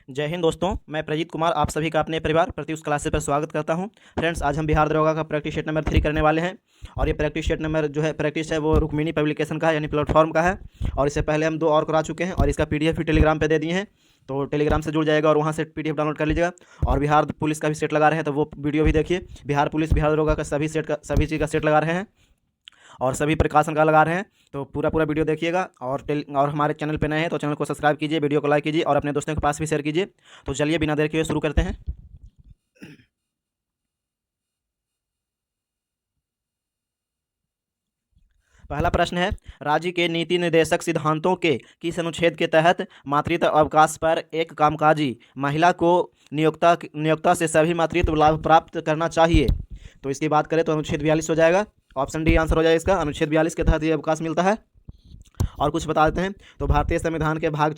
जय हिंद दोस्तों, मैं प्रजीत कुमार आप सभी का अपने परिवार प्रत्युष क्लासेस पर स्वागत करता हूं। फ्रेंड्स, आज हम बिहार दरोगा का प्रैक्टिस सेट नंबर 3 करने वाले हैं। और ये प्रैक्टिस सेट नंबर जो है प्रैक्टिस है वो रुक्मिणी पब्लिकेशन का है, यानी प्लेटफॉर्म का है। और इससे पहले हम 2 और करा चुके हैं और इसका पीडीएफ भी टेलीग्राम पे दे दिए हैं। तो टेलीग्राम से जुड़ जाएगा और वहाँ से पीडीएफ डाउनलोड कर लीजिएगा। और बिहार पुलिस का भी सेट लगा रहे हैं, तो वो वीडियो भी देखिए। बिहार पुलिस, बिहार दरोगा का सभी चीज़ का सेट लगा रहे हैं और सभी प्रकाशन का लगा रहे हैं। तो पूरा वीडियो देखिएगा। और हमारे चैनल पे नए हैं तो चैनल को सब्सक्राइब कीजिए, वीडियो को लाइक कीजिए और अपने दोस्तों के पास भी शेयर कीजिए। तो चलिए बिना देर किए शुरू करते हैं। पहला प्रश्न है, राज्य के नीति निर्देशक सिद्धांतों के किस अनुच्छेद के तहत मातृत्व अवकाश पर एक कामकाजी महिला को नियोक्ता से सभी मातृत्व लाभ प्राप्त करना चाहिए? तो इसकी बात करें तो अनुच्छेद 42 हो जाएगा। ऑप्शन डी आंसर हो जाएगा इसका। अनुच्छेद 42 के तहत ये अवकाश मिलता है। और कुछ बता देते हैं तो भारतीय संविधान के भाग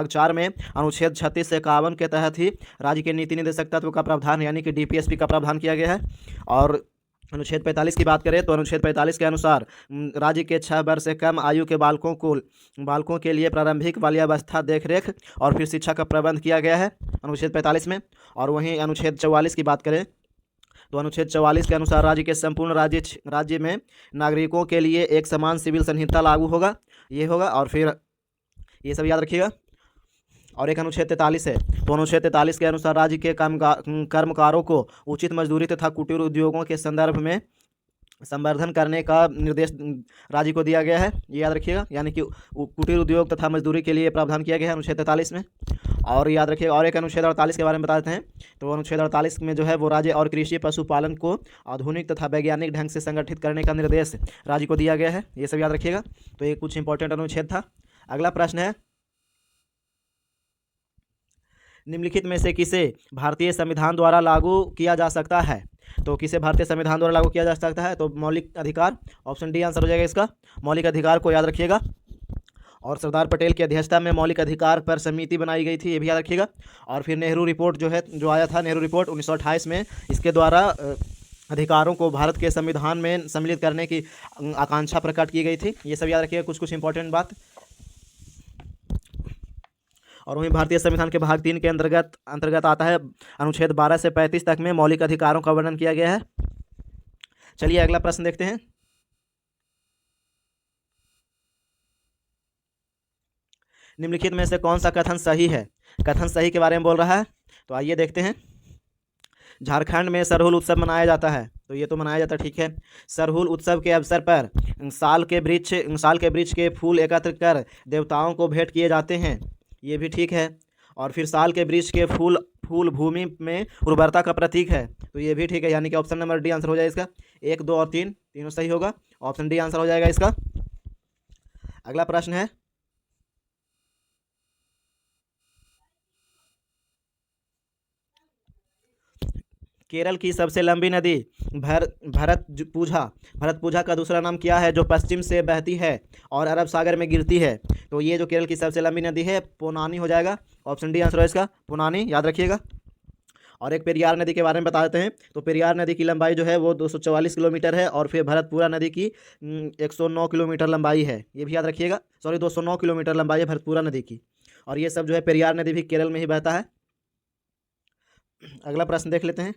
चार में अनुच्छेद 36 से 51 के तहत ही राज्य के नीति निर्देशक तत्व का प्रावधान यानी कि डीपीएसपी का प्रावधान किया गया है। और अनुच्छेद 45 की बात करें तो अनुच्छेद 45 के अनुसार राज्य के 6 वर्ष से कम आयु के बालकों के लिए प्रारंभिक बाल्यावस्था देखरेख और फिर शिक्षा का प्रबंध किया गया है अनुच्छेद 45 में। और वहीं अनुच्छेद 44 की बात करें तो अनुच्छेद 44 के अनुसार राज्य के संपूर्ण राज्य में नागरिकों के लिए एक समान सिविल संहिता लागू होगा, ये होगा। और फिर ये सब याद रखिएगा। और एक अनुच्छेद 43 है तो अनुच्छेद 43 के अनुसार राज्य के कर्मकारों को उचित मजदूरी तथा कुटीर उद्योगों के संदर्भ में संवर्धन करने का निर्देश राज्य को दिया गया है, ये याद रखिएगा। यानी कि कुटीर उद्योग तथा मजदूरी के लिए प्रावधान किया गया है अनुच्छेद 43 में। और याद रखिएगा। और एक अनुच्छेद 48 के बारे में बता देते हैं तो अनुच्छेद 48 में जो है वो राज्य और कृषि पशुपालन को आधुनिक तथा वैज्ञानिक ढंग से संगठित करने का निर्देश राज्य को दिया गया है, ये सब याद रखिएगा। तो ये कुछ इंपॉर्टेंट अनुच्छेद था। अगला प्रश्न है, निम्नलिखित में से किसे भारतीय संविधान द्वारा लागू किया जा सकता है? तो किसे भारतीय संविधान द्वारा लागू किया जा सकता है? तो मौलिक अधिकार। ऑप्शन डी आंसर हो जाएगा इसका। मौलिक अधिकार को याद रखिएगा। और सरदार पटेल की अध्यक्षता में मौलिक अधिकार पर समिति बनाई गई थी, ये भी याद रखिएगा। और फिर नेहरू रिपोर्ट जो आया था, नेहरू रिपोर्ट 1928 में, इसके द्वारा अधिकारों को भारत के संविधान में सम्मिलित करने की आकांक्षा प्रकट की गई थी, ये सब याद रखिएगा। कुछ इंपॉर्टेंट बात। और वहीं भारतीय संविधान के भाग 3 के अंतर्गत आता है अनुच्छेद 12 से 35 तक में मौलिक अधिकारों का वर्णन किया गया है। चलिए अगला प्रश्न देखते हैं। निम्नलिखित में से कौन सा कथन सही है? कथन सही के बारे में बोल रहा है, तो आइए देखते हैं। झारखंड में सरहुल उत्सव मनाया जाता है, तो ये तो मनाया जाता है, ठीक है। सरहुल उत्सव के अवसर पर साल के वृक्ष के फूल एकत्र कर देवताओं को भेंट किए जाते हैं, ये भी ठीक है। और फिर साल के वृक्ष के फूल भूमि में उर्वरता का प्रतीक है, तो ये भी ठीक है। यानी कि ऑप्शन नंबर डी आंसर हो जाएगा इसका। 1, 2 और 3 तीनों सही होगा। ऑप्शन डी आंसर हो जाएगा इसका। अगला प्रश्न है, केरल की सबसे लंबी नदी भरतपुझा का दूसरा नाम क्या है, जो पश्चिम से बहती है और अरब सागर में गिरती है? तो ये जो केरल की सबसे लंबी नदी है पोनानी हो जाएगा। ऑप्शन डी आंसर है इसका, पोनानी, याद रखिएगा। और एक पेरियार नदी के बारे में बता देते हैं तो पेरियार नदी की लंबाई जो है वो 244 किलोमीटर है। और फिर भरतपुरा नदी की 109 किलोमीटर लंबाई है, ये भी याद रखिएगा। 209 किलोमीटर लंबाई है भरतपुरा नदी की। और ये सब जो है पेरियार नदी भी केरल में ही बहता है। अगला प्रश्न देख लेते हैं।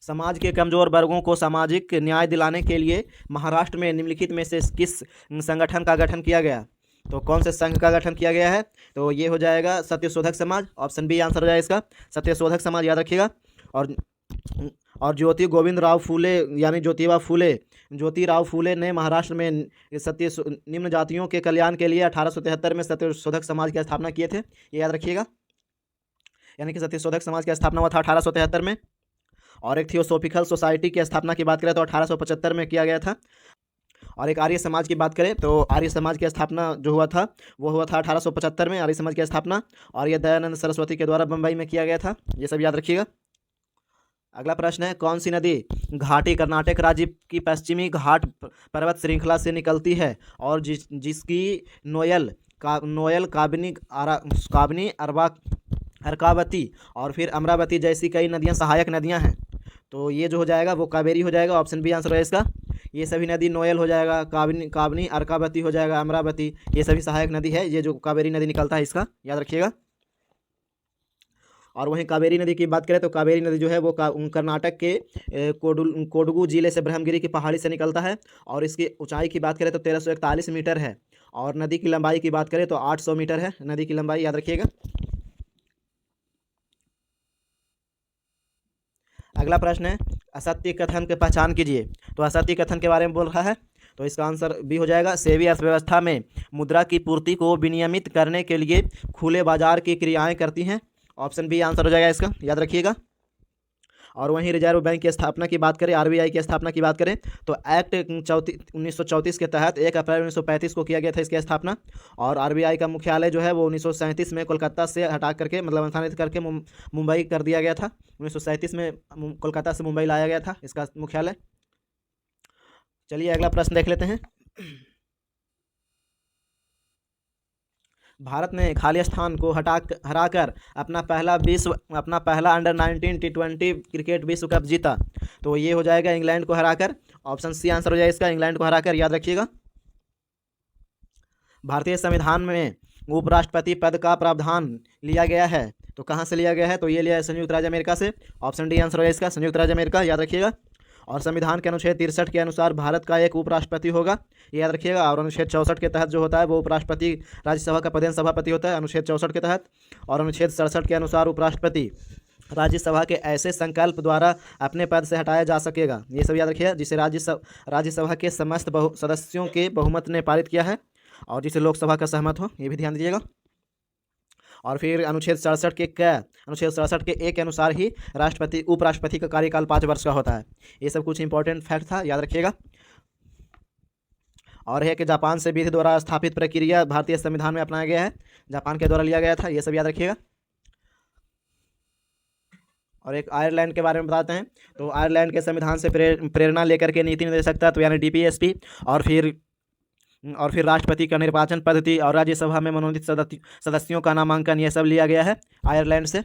समाज के कमजोर वर्गों को सामाजिक न्याय दिलाने के लिए महाराष्ट्र में निम्नलिखित में से किस संगठन का गठन किया गया? तो कौन से संघ का गठन किया गया है? तो ये हो जाएगा Satyashodhak Samaj. Option B answer हो जाएगा इसका, सत्यशोधक समाज, याद रखिएगा। और ज्योति गोविंद राव फूले यानी ज्योतिराव फूले ने महाराष्ट्र में निम्न जातियों के कल्याण के लिए 1873 में सत्यशोधक समाज की स्थापना किए थे, ये याद रखिएगा। यानी कि सत्यशोधक समाज की स्थापना हुआ था 1873 में। और एक थियोसॉफिकल सोसाइटी की स्थापना की बात करें तो 1875 में किया गया था। और एक आर्य समाज की बात करें तो आर्य समाज की स्थापना जो हुआ था वो हुआ था 1875 में, आर्य समाज की स्थापना। और यह दयानंद सरस्वती के द्वारा बम्बई में किया गया था, ये सब याद रखिएगा। अगला प्रश्न है, कौन सी नदी घाटी कर्नाटक राज्य की पश्चिमी घाट पर्वत श्रृंखला से निकलती है और जिसकी नोयल काबनी अर्कावती और फिर अमरावती जैसी कई नदियां सहायक नदियां हैं? तो ये जो हो जाएगा वो कावेरी हो जाएगा। ऑप्शन बी आंसर है इसका। ये सभी नदी नोयल हो जाएगा, काबनी काबनी अर्कावती हो जाएगा, अमरावती, ये सभी सहायक नदी है। ये जो कावेरी नदी निकलता है इसका याद रखिएगा। और वहीं कावेरी नदी की बात करें तो कावेरी नदी जो है वो कर्नाटक के कोडगु जिले से ब्रह्मगिरी की पहाड़ी से निकलता है और इसकी ऊंचाई की बात करें तो 1341 मीटर है। और नदी की लंबाई की बात करें तो 800 मीटर है नदी की लंबाई, याद रखिएगा। अगला प्रश्न है असत्य कथन की पहचान कीजिए। तो असत्य कथन के बारे में बोल रहा है, तो इसका आंसर भी हो जाएगा सेवी अर्थव्यवस्था में मुद्रा की पूर्ति को विनियमित करने के लिए खुले बाजार की क्रियाएं करती हैं। ऑप्शन बी आंसर हो जाएगा इसका, याद रखिएगा। और वहीं रिजर्व बैंक की स्थापना की बात करें, आरबीआई की स्थापना की बात करें तो एक्ट 1934 के तहत 1 अप्रैल 1935 को किया गया था इसकी स्थापना। और आरबीआई का मुख्यालय जो है वो 1937 में कोलकाता से हटा करके मतलब स्थानांतरित करके मुंबई कर दिया गया था। 1937 में कोलकाता से मुंबई लाया गया था इसका मुख्यालय। चलिए अगला प्रश्न देख लेते हैं। भारत ने खालिस्तान को हराकर अपना पहला अंडर-19 T20 क्रिकेट विश्व कप जीता। तो ये हो जाएगा इंग्लैंड को हराकर। ऑप्शन सी आंसर हो जाएगा इसका, इंग्लैंड को हराकर, याद रखिएगा। भारतीय संविधान में उपराष्ट्रपति पद का प्रावधान लिया गया है, तो कहाँ से लिया गया है? तो ये लिया है संयुक्त राज्य अमेरिका से। ऑप्शन डी आंसर हो जाएगा इसका, संयुक्त राज्य अमेरिका, याद रखिएगा। और संविधान के अनुच्छेद 63 के अनुसार भारत का एक उपराष्ट्रपति होगा, ये याद रखिएगा। और अनुच्छेद 64 के तहत जो होता है वो उपराष्ट्रपति राज्यसभा का प्रधान सभापति होता है, अनुच्छेद 64 के तहत। और अनुच्छेद 67 के अनुसार उपराष्ट्रपति राज्यसभा के ऐसे संकल्प द्वारा अपने पद से हटाया जा सकेगा, ये सब याद रखिएगा, जिसे राज्यसभा के समस्त सदस्यों के बहुमत ने पारित किया है और जिसे लोकसभा का सहमत हो, ये भी ध्यान दीजिएगा। और फिर अनुच्छेद 67 के एक के अनुसार ही उपराष्ट्रपति का कार्यकाल 5 वर्ष का होता है। ये सब कुछ इंपॉर्टेंट फैक्ट था, याद रखिएगा। और है कि जापान से विधि द्वारा स्थापित प्रक्रिया भारतीय संविधान में अपनाया गया है, जापान के द्वारा लिया गया था, ये सब याद रखिएगा। और एक आयरलैंड के बारे में बताते हैं। तो आयरलैंड के संविधान से प्रेरणा लेकर के नीति निर्देशक तत्व यानी DPSP और फिर राष्ट्रपति का निर्वाचन पद्धति और राज्यसभा में मनोनीत सदस्यों का नामांकन, यह सब लिया गया है आयरलैंड से।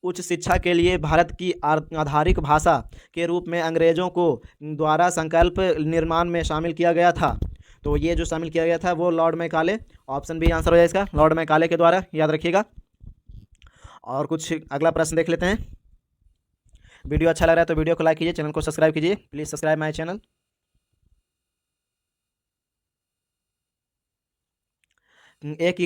उच्च शिक्षा के लिए भारत की आधारिक भाषा के रूप में अंग्रेजों को द्वारा संकल्प निर्माण में शामिल किया गया था। तो ये जो शामिल किया गया था वो Lord Macaulay, option B answer हो जाए इसका, लॉर्ड मैकाले के द्वारा, याद रखिएगा। और कुछ अगला प्रश्न देख लेते हैं। वीडियो अच्छा लग रहा है तो वीडियो को लाइक कीजिए, चैनल को सब्सक्राइब कीजिए, प्लीज़ सब्सक्राइब माय चैनल। एक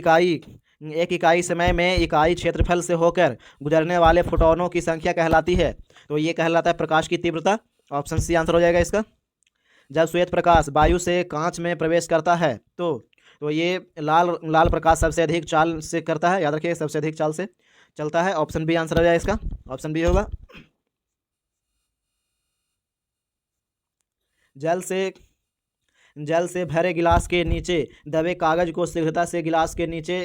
इकाई समय में इकाई क्षेत्रफल से होकर गुजरने वाले फोटोनों की संख्या कहलाती है। तो ये कहलाता है प्रकाश की तीव्रता। ऑप्शन सी आंसर हो जाएगा इसका। जब श्वेत प्रकाश वायु से कांच में प्रवेश करता है तो ये लाल प्रकाश सबसे अधिक चाल से करता है, याद रखिए, सबसे अधिक चाल से चलता है। ऑप्शन बी आंसर हो जाएगा इसका, ऑप्शन बी होगा। जल से भरे गिलास के नीचे दबे कागज को शीघ्रता से गिलास के नीचे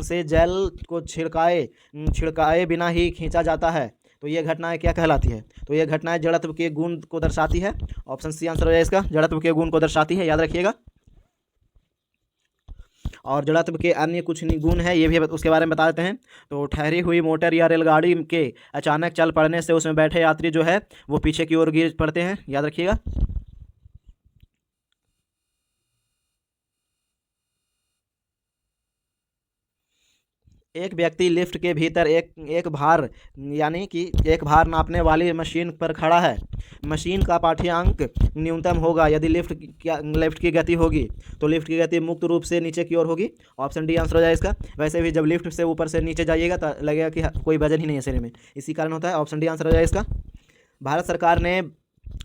से जल को छिड़काए बिना ही खींचा जाता है। तो ये घटनाएं क्या कहलाती है? तो ये घटनाएं जड़त्व के गुण को दर्शाती है। ऑप्शन सी आंसर हो जाए इसका, जड़त्व के गुण को दर्शाती है, याद रखिएगा। और जड़त्व के अन्य कुछ गुण है, ये भी उसके बारे में बता देते हैं। तो ठहरी हुई मोटर या रेलगाड़ी के अचानक चल पड़ने से उसमें बैठे यात्री जो है वो पीछे की ओर गिर पड़ते हैं, याद रखिएगा। एक व्यक्ति लिफ्ट के भीतर एक भार यानी कि एक भार नापने वाली मशीन पर खड़ा है। मशीन का पाठ्यांक न्यूनतम होगा यदि लिफ्ट की गति होगी, तो लिफ्ट की गति मुक्त रूप से नीचे की ओर होगी। ऑप्शन डी आंसर हो जाए इसका। वैसे भी जब लिफ्ट से ऊपर से नीचे जाइएगा तो लगेगा कि कोई वजन ही नहीं है शरीर में, इसी कारण होता है। ऑप्शन डी आंसर हो जाए इसका। भारत सरकार ने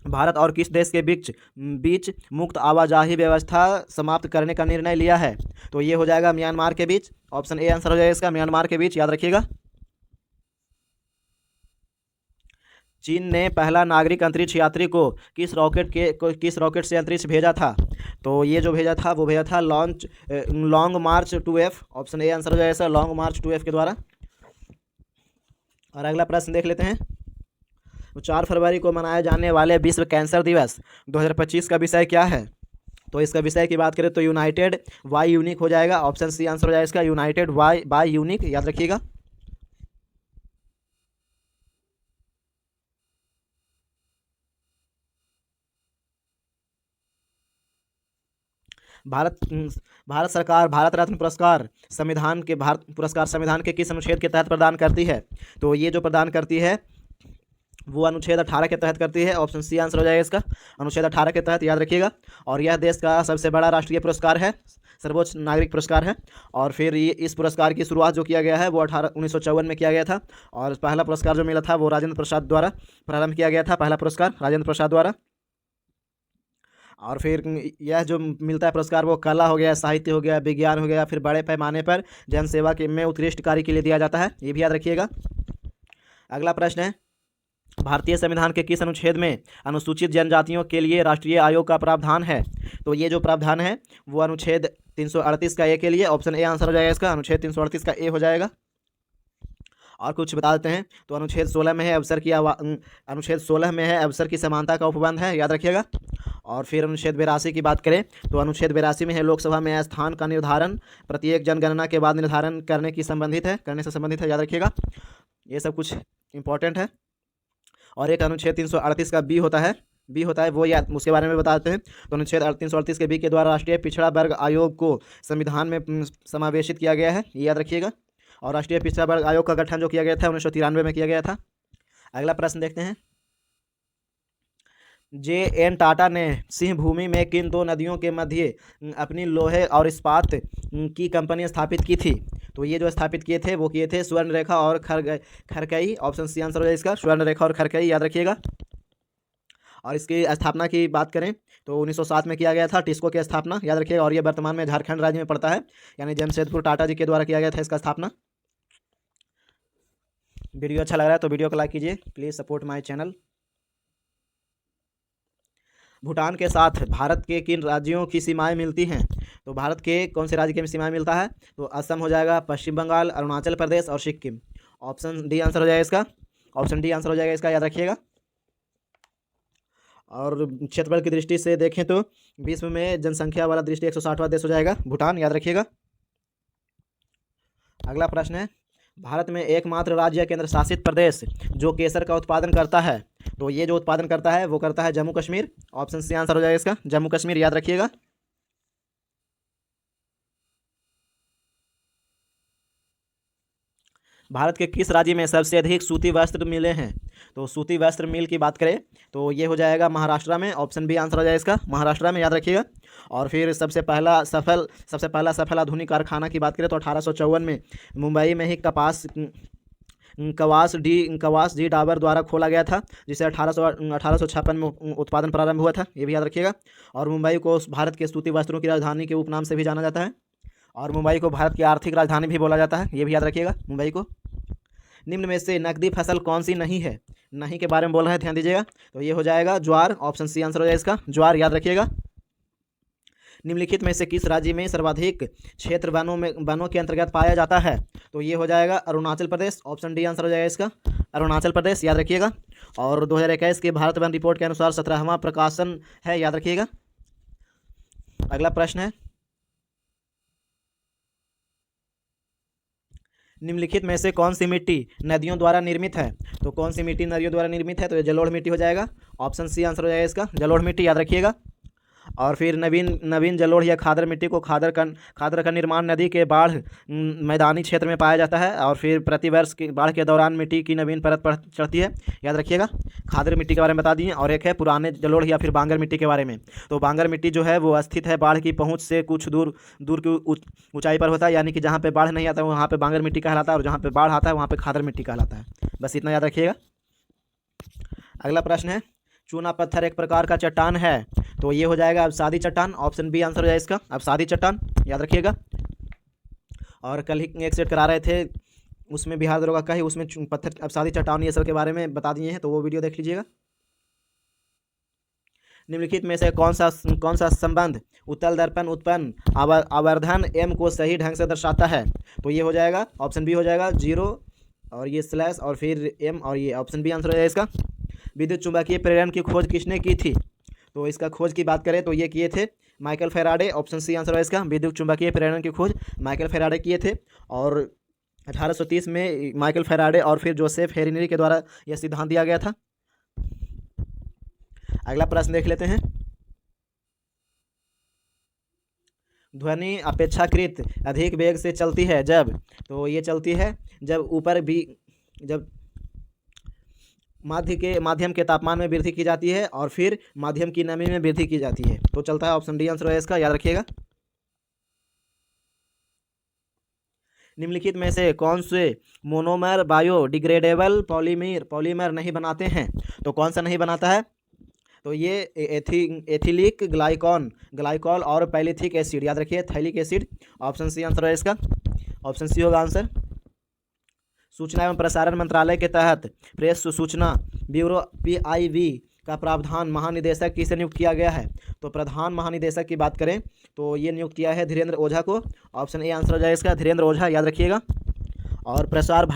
भारत और किस देश के बीच मुक्त आवाजाही व्यवस्था समाप्त करने का निर्णय लिया है? तो ये हो जाएगा म्यांमार के बीच। ऑप्शन ए आंसर हो जाएगा इसका, म्यांमार के बीच, याद रखिएगा। चीन ने पहला नागरिक अंतरिक्ष यात्री को किस रॉकेट से अंतरिक्ष भेजा था? तो ये जो भेजा था वो भेजा था long March 2F। Option A answer हो जाएगा लॉन्ग मार्च 2F के द्वारा। और अगला प्रश्न देख लेते हैं। 4 फरवरी को मनाए जाने वाले विश्व कैंसर दिवस 2025 का विषय क्या है? तो इसका विषय की बात करें तो यूनाइटेड वाई यूनिक हो जाएगा। ऑप्शन सी आंसर हो जाएगा इसका, यूनाइटेड वाई यूनिक, याद रखिएगा। भारत भारत सरकार भारत रत्न पुरस्कार संविधान के किस अनुच्छेद के तहत प्रदान करती है? तो ये जो प्रदान करती है वो अनुच्छेद 18 के तहत करती है। ऑप्शन सी आंसर हो जाएगा इसका, अनुच्छेद 18 के तहत, याद रखिएगा। और यह देश का सबसे बड़ा राष्ट्रीय पुरस्कार है, सर्वोच्च नागरिक पुरस्कार है। और फिर ये इस पुरस्कार की शुरुआत जो किया गया है वो 1954 में किया गया था। और पहला पुरस्कार जो मिला था वो राजेंद्र प्रसाद द्वारा प्रारंभ किया गया था, पहला पुरस्कार राजेंद्र प्रसाद द्वारा। और फिर यह जो मिलता है पुरस्कार वो कला हो गया, साहित्य हो गया, विज्ञान हो गया, फिर बड़े पैमाने पर जनसेवा के में उत्कृष्ट कार्य के लिए दिया जाता है, ये भी याद रखिएगा। अगला प्रश्न है, भारतीय संविधान के किस अनुच्छेद में अनुसूचित जनजातियों के लिए राष्ट्रीय आयोग का प्रावधान है? तो ये जो प्रावधान है वो अनुच्छेद 338 का ए के लिए, ऑप्शन ए आंसर हो जाएगा इसका, अनुच्छेद 338 का ए हो जाएगा। और कुछ बता देते हैं, तो अनुच्छेद 16 में है अनुच्छेद 16 में है अवसर की समानता का उपबंध है, याद रखिएगा। और फिर अनुच्छेद 82 की बात करें तो अनुच्छेद 82 में है लोकसभा में स्थान का निर्धारण प्रत्येक जनगणना के बाद निर्धारण करने से संबंधित है, याद रखिएगा। ये सब कुछ इंपॉर्टेंट है। और एक अनुच्छेद 338 का बी होता है वो याद, उसके बारे में बताते हैं। तो अनुच्छेद 338 के बी के द्वारा राष्ट्रीय पिछड़ा वर्ग आयोग को संविधान में समावेशित किया गया है, ये याद रखिएगा। और राष्ट्रीय पिछड़ा वर्ग आयोग का गठन जो किया गया था 1993 में किया गया था। अगला प्रश्न देखते हैं, जे.एन. टाटा ने सिंह भूमि में किन दो नदियों के मध्य अपनी लोहे और इस्पात की कंपनी स्थापित की थी? तो ये जो स्थापित किए थे वो किए थे स्वर्ण रेखा और खरकई, ऑप्शन सी आंसर हो जाए इसका, स्वर्ण रेखा और खरकई, याद रखिएगा। और इसकी स्थापना की बात करें तो 1907 में किया गया था टिस्को की स्थापना, याद रखिएगा। और ये वर्तमान में झारखंड राज्य में पड़ता है, यानी जमशेदपुर टाटा जी के द्वारा किया गया था इसका स्थापना। वीडियो अच्छा लग रहा है तो वीडियो को लाइक कीजिए, please support my channel. Bhutan के साथ भारत के किन राज्यों की सीमाएं मिलती हैं? तो भारत के कौन से राज्य की सीमाएं मिलता है? तो असम हो जाएगा, पश्चिम बंगाल, अरुणाचल प्रदेश और सिक्किम, ऑप्शन डी आंसर हो जाएगा इसका, ऑप्शन डी आंसर हो जाएगा इसका, याद रखिएगा। और क्षेत्रफल की दृष्टि से देखें तो विश्व में जनसंख्या वाला दृष्टि 160वां देश हो जाएगा भूटान, याद रखिएगा। अगला प्रश्न है, भारत में एकमात्र राज्य केंद्र शासित प्रदेश जो केसर का उत्पादन करता है? तो ये जो उत्पादन करता है वो करता है Jammu Kashmir, option C answer हो जाएगा इसका, जम्मू कश्मीर, याद रखिएगा। भारत के किस राज्य में सबसे अधिक सूती वस्त्र मिले हैं? तो सूती वस्त्र मिल की बात करें तो ये हो जाएगा महाराष्ट्र में, ऑप्शन बी आंसर हो जाएगा इसका, महाराष्ट्र में, याद रखिएगा। और फिर सबसे पहला सफल आधुनिक कारखाना की बात करें तो 1854 में मुंबई में ही कवास डी डाबर द्वारा खोला गया था, जिसे 1856 में उत्पादन प्रारंभ हुआ था, ये भी याद रखिएगा। और मुंबई को भारत के सूती वस्त्रों की राजधानी के उपनाम से भी जाना जाता है। और मुंबई को भारत की आर्थिक राजधानी भी बोला जाता है, ये भी याद रखिएगा मुंबई को। निम्न में से नकदी फसल कौन सी नहीं है? नहीं के बारे में बोल रहे हैं, ध्यान दीजिएगा। तो ये हो जाएगा ज्वार, ऑप्शन सी आंसर हो जाएगा इसका, ज्वार, याद रखिएगा। निम्नलिखित में से किस राज्य में सर्वाधिक क्षेत्र वनों के अंतर्गत पाया जाता है? तो ये हो जाएगा Arunachal Pradesh, option D answer हो जाएगा इसका, अरुणाचल प्रदेश, याद रखिएगा। और 2021 के भारत वन रिपोर्ट के अनुसार 17वां प्रकाशन है, याद रखिएगा। अगला प्रश्न है, निम्नलिखित में से कौन सी मिट्टी नदियों द्वारा निर्मित है? तो कौन सी मिट्टी नदियों द्वारा निर्मित है? तो ये जलोढ़ मिट्टी हो जाएगा, ऑप्शन सी आंसर हो जाएगा इसका, जलोढ़ मिट्टी, याद रखिएगा। और फिर नवीन जलोढ़ या खादर मिट्टी को खादर का निर्माण नदी के बाढ़ मैदानी क्षेत्र में पाया जाता है। और फिर प्रतिवर्ष की बाढ़ के दौरान मिट्टी की नवीन परत चढ़ती है, याद रखिएगा। खादर मिट्टी के बारे में बता दिए। और एक है पुराने जलोढ़ या फिर बांगर मिट्टी के बारे में। तो बांगर मिट्टी जो है वो स्थित है बाढ़ की पहुँच से कुछ दूर की ऊंचाई पर होता है, यानी कि जहाँ पे बाढ़ नहीं आता है वहाँ पे बांगर मिट्टी कहलाता है, और जहाँ पे बाढ़ आता है वहाँ पे खादर मिट्टी कहलाता है। बस इतना याद रखिएगा। अगला प्रश्न है, चूना पत्थर एक प्रकार का चट्टान है, तो ये हो जाएगा अवसादी चट्टान, ऑप्शन बी आंसर हो जाएगा इसका, अवसादी चट्टान, याद रखिएगा। और कल ही एक सेट करा रहे थे उसमें बिहार दरोगा का ही, उसमें पत्थर अवसादी चट्टान ये सब के बारे में बता दिए हैं, तो वो वीडियो देख लीजिएगा। निम्नलिखित में से कौन सा संबंध उत्तल दर्पण उत्पन्न आवर्धन एम को सही ढंग से दर्शाता है? तो ये हो जाएगा ऑप्शन बी हो जाएगा, 0 और ये स्लैश और फिर एम, और ये ऑप्शन बी आंसर हो जाएगा इसका। विद्युत चुंबकीय प्रेरण की खोज किसने की थी? तो इसका खोज की बात करें तो ये किए थे Michael Faraday, option C answer है इसका, विद्युत चुंबकीय प्रेरण की खोज माइकल फैराडे किए थे। और 1830 में माइकल फैराडे और फिर जोसेफ हेनरी के द्वारा यह सिद्धांत दिया गया था। अगला प्रश्न देख लेते हैं, ध्वनि अपेक्षाकृत अधिक वेग से चलती है जब, तो ये चलती है जब ऊपर भी जब माध्यम के तापमान में वृद्धि की जाती है और फिर माध्यम की नमी में वृद्धि की जाती है। तो चलता है ऑप्शन डी आंसर है इसका, याद रखिएगा। निम्नलिखित में से कौन से मोनोमर बायोडिग्रेडेबल पॉलीमर नहीं बनाते हैं? तो कौन सा नहीं बनाता है? तो ये एथिलिक ग्लाइकॉल और पैलिथिक एसिड, याद रखिए phthalic acid. Option C answer है इसका, ऑप्शन सी होगा आंसर। सूचना एवं प्रसारण मंत्रालय के तहत प्रेस सूचना ब्यूरो PIB का प्रावधान महानिदेशक किसे नियुक्त किया गया है? तो प्रधान महानिदेशक की बात करें तो ये नियुक्त किया है धीरेन्द्र ओझा को। ऑप्शन ए आंसर हो जाए इसका, धीरेन्द्र ओझा, याद रखिएगा। और प्रसार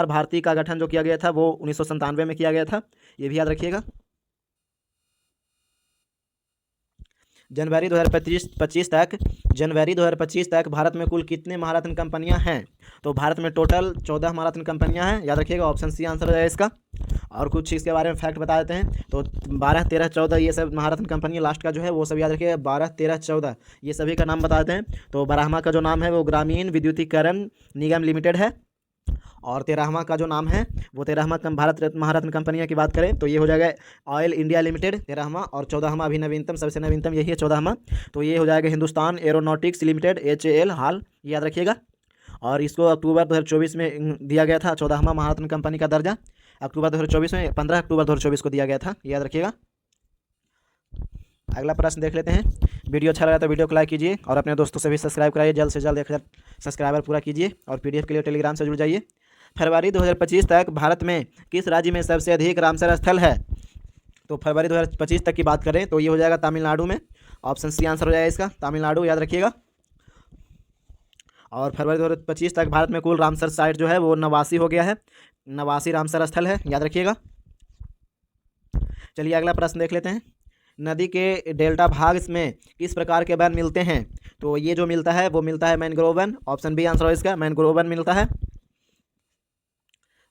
भारती का गठन जो किया गया था वो 1997 में किया गया था, ये भी याद रखिएगा। जनवरी 2025 तक भारत में कुल कितने महारत्न कंपनियां हैं? तो भारत में टोटल 14 महारत्न कंपनियां हैं, याद रखिएगा। ऑप्शन सी आंसर हो जाए इसका। और कुछ इसके बारे में फैक्ट बता देते हैं। तो 12, 13, 14 ये सब महारत्न कंपनियां, लास्ट का जो है वो सब याद रखिएगा। 12, 13, 14 ये सभी का नाम बता देते हैं। तो 12वां का जो नाम है वो ग्रामीण विद्युतीकरण निगम लिमिटेड है। और 13वां का जो नाम है वो 13वां भारत रत्न महारत्न कंपनियां की बात करें तो ये हो जाएगा ऑयल इंडिया लिमिटेड 13वां। और 14वां अभी नवीनतम, सबसे नवीनतम यही है 14वां, तो ये हो जाएगा हिंदुस्तान एरोनॉटिक्स लिमिटेड HAL हाल, याद रखिएगा। और इसको अक्टूबर 2024 में दिया गया था 14वां महारत्न कंपनी का दर्जा। अक्टूबर 2024 में 15 अक्टूबर 2024 को दिया गया था, याद रखिएगा। अगला प्रश्न देख लेते हैं। वीडियो अच्छा लगा तो वीडियो को लाइक कीजिए और अपने दोस्तों से भी सब्सक्राइब कराइए। जल्द से जल्द 1000 सब्सक्राइबर पूरा कीजिए और PDF के लिए टेलीग्राम से जुड़ जाइए। फरवरी 2025 तक भारत में किस राज्य में सबसे अधिक रामसर स्थल है? तो फरवरी 2025 तक की बात करें तो ये हो जाएगा तमिलनाडु में। ऑप्शन सी आंसर हो जाएगा इसका, तमिलनाडु, याद रखिएगा। और फरवरी 2025 तक भारत में कुल रामसर साइट जो है वो 89 हो गया है, 89 रामसर स्थल है, याद रखिएगा। चलिए अगला प्रश्न देख लेते हैं। नदी के डेल्टा भाग में किस प्रकार के वन मिलते हैं? तो ये जो मिलता है वो मिलता है मैंग्रोव वन। ऑप्शन बी आंसर हो इसका, मैंग्रोव वन मिलता है।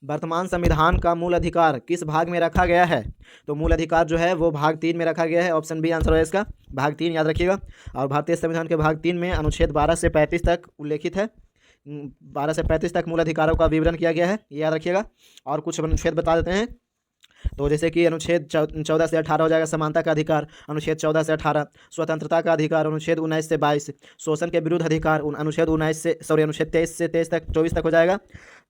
वर्तमान संविधान का मूल अधिकार किस भाग में रखा गया है? तो मूल अधिकार जो है वो भाग 3 में रखा गया है। ऑप्शन बी आंसर है इसका, भाग 3, याद रखिएगा। और भारतीय संविधान के भाग 3 में अनुच्छेद 12 से 35 तक उल्लेखित है। 12 से 35 तक मूल अधिकारों का विवरण किया गया है, याद रखिएगा। और कुछ अनुच्छेद बता देते हैं। तो जैसे कि अनुच्छेद 14 से 18 हो जाएगा समानता का अधिकार, अनुच्छेद 14 से 18 स्वतंत्रता का अधिकार, अनुच्छेद 19 से 22 शोषण के विरुद्ध अनुच्छेद 23 से 24 तक हो जाएगा,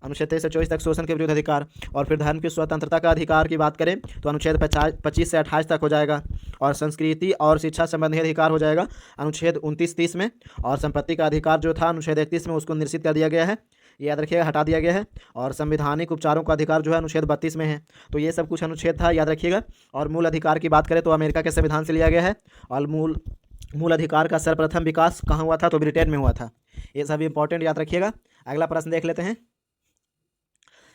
अनुच्छेद 23 से 24 तक शोषण के विरुद्ध अधिकार। और फिर धर्म की स्वतंत्रता का अधिकार की बात करें तो अनुच्छेद 25 से 28 तक हो जाएगा। और संस्कृति और शिक्षा संबंधी अधिकार हो जाएगा अनुच्छेद 29-30 में। और संपत्ति का अधिकार जो था अनुच्छेद 31 में, उसको निश्चित कर दिया गया है, याद रखिएगा, हटा दिया गया है। और संवैधानिक उपचारों का अधिकार जो है अनुच्छेद 32 में है। तो ये सब कुछ अनुच्छेद था, याद रखिएगा। और मूल अधिकार की बात करें तो अमेरिका के संविधान से लिया गया है। और मूल अधिकार का सर्वप्रथम विकास कहाँ हुआ था? तो ब्रिटेन में हुआ था। ये सब इंपॉर्टेंट, याद रखिएगा। अगला प्रश्न देख लेते हैं।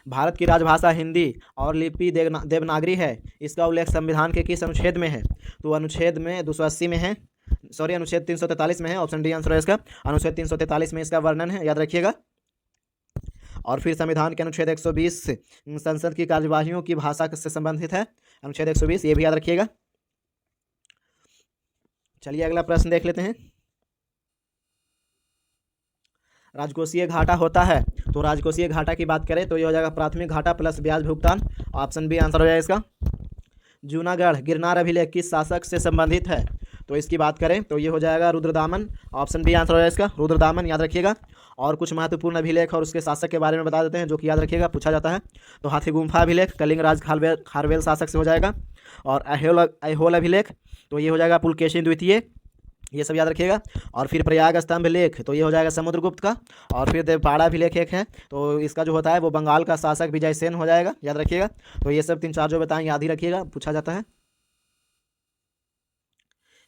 भारत की राजभाषा हिंदी और लिपि देवनागरी है, इसका उल्लेख संविधान के किस अनुच्छेद में है? तो अनुच्छेद में 280 में है, सॉरी अनुच्छेद 343 में है। ऑप्शन डी आंसर है इसका, अनुच्छेद 343 में इसका वर्णन है, याद रखिएगा। और फिर संविधान के अनुच्छेद 120 संसद की कार्यवाहियों की भाषा से संबंधित है, अनुच्छेद 120, ये भी याद रखिएगा। चलिए अगला प्रश्न देख लेते हैं। राजकोषीय घाटा होता है, तो राजकोषीय घाटा की बात करें तो ये हो जाएगा प्राथमिक घाटा प्लस ब्याज भुगतान। ऑप्शन बी आंसर हो जाएगा इसका। जूनागढ़ गिरनार अभिलेख किस शासक से संबंधित है? तो इसकी बात करें तो ये हो जाएगा रुद्रदामन। ऑप्शन बी आंसर हो जाएगा इसका, रुद्रदामन, याद रखिएगा। और कुछ महत्वपूर्ण अभिलेख और उसके शासक के बारे में बता देते हैं जो कि याद रखिएगा, पूछा जाता है। तो हाथी गुम्फा अभिलेख कलिंगराज खारवेल शासक से हो जाएगा। और ऐहोल अभिलेख तो ये हो जाएगा पुलकेशिन द्वितीय, ये सब याद रखिएगा। और फिर प्रयाग स्तंभ लेख तो ये हो जाएगा समुद्रगुप्त का। और फिर देवपाड़ा अभिलेख एक है, तो इसका जो होता है वो बंगाल का शासक विजयसेन हो जाएगा, याद रखिएगा। तो ये सब 3-4 जो बताएं याद ही रखिएगा, पूछा जाता है।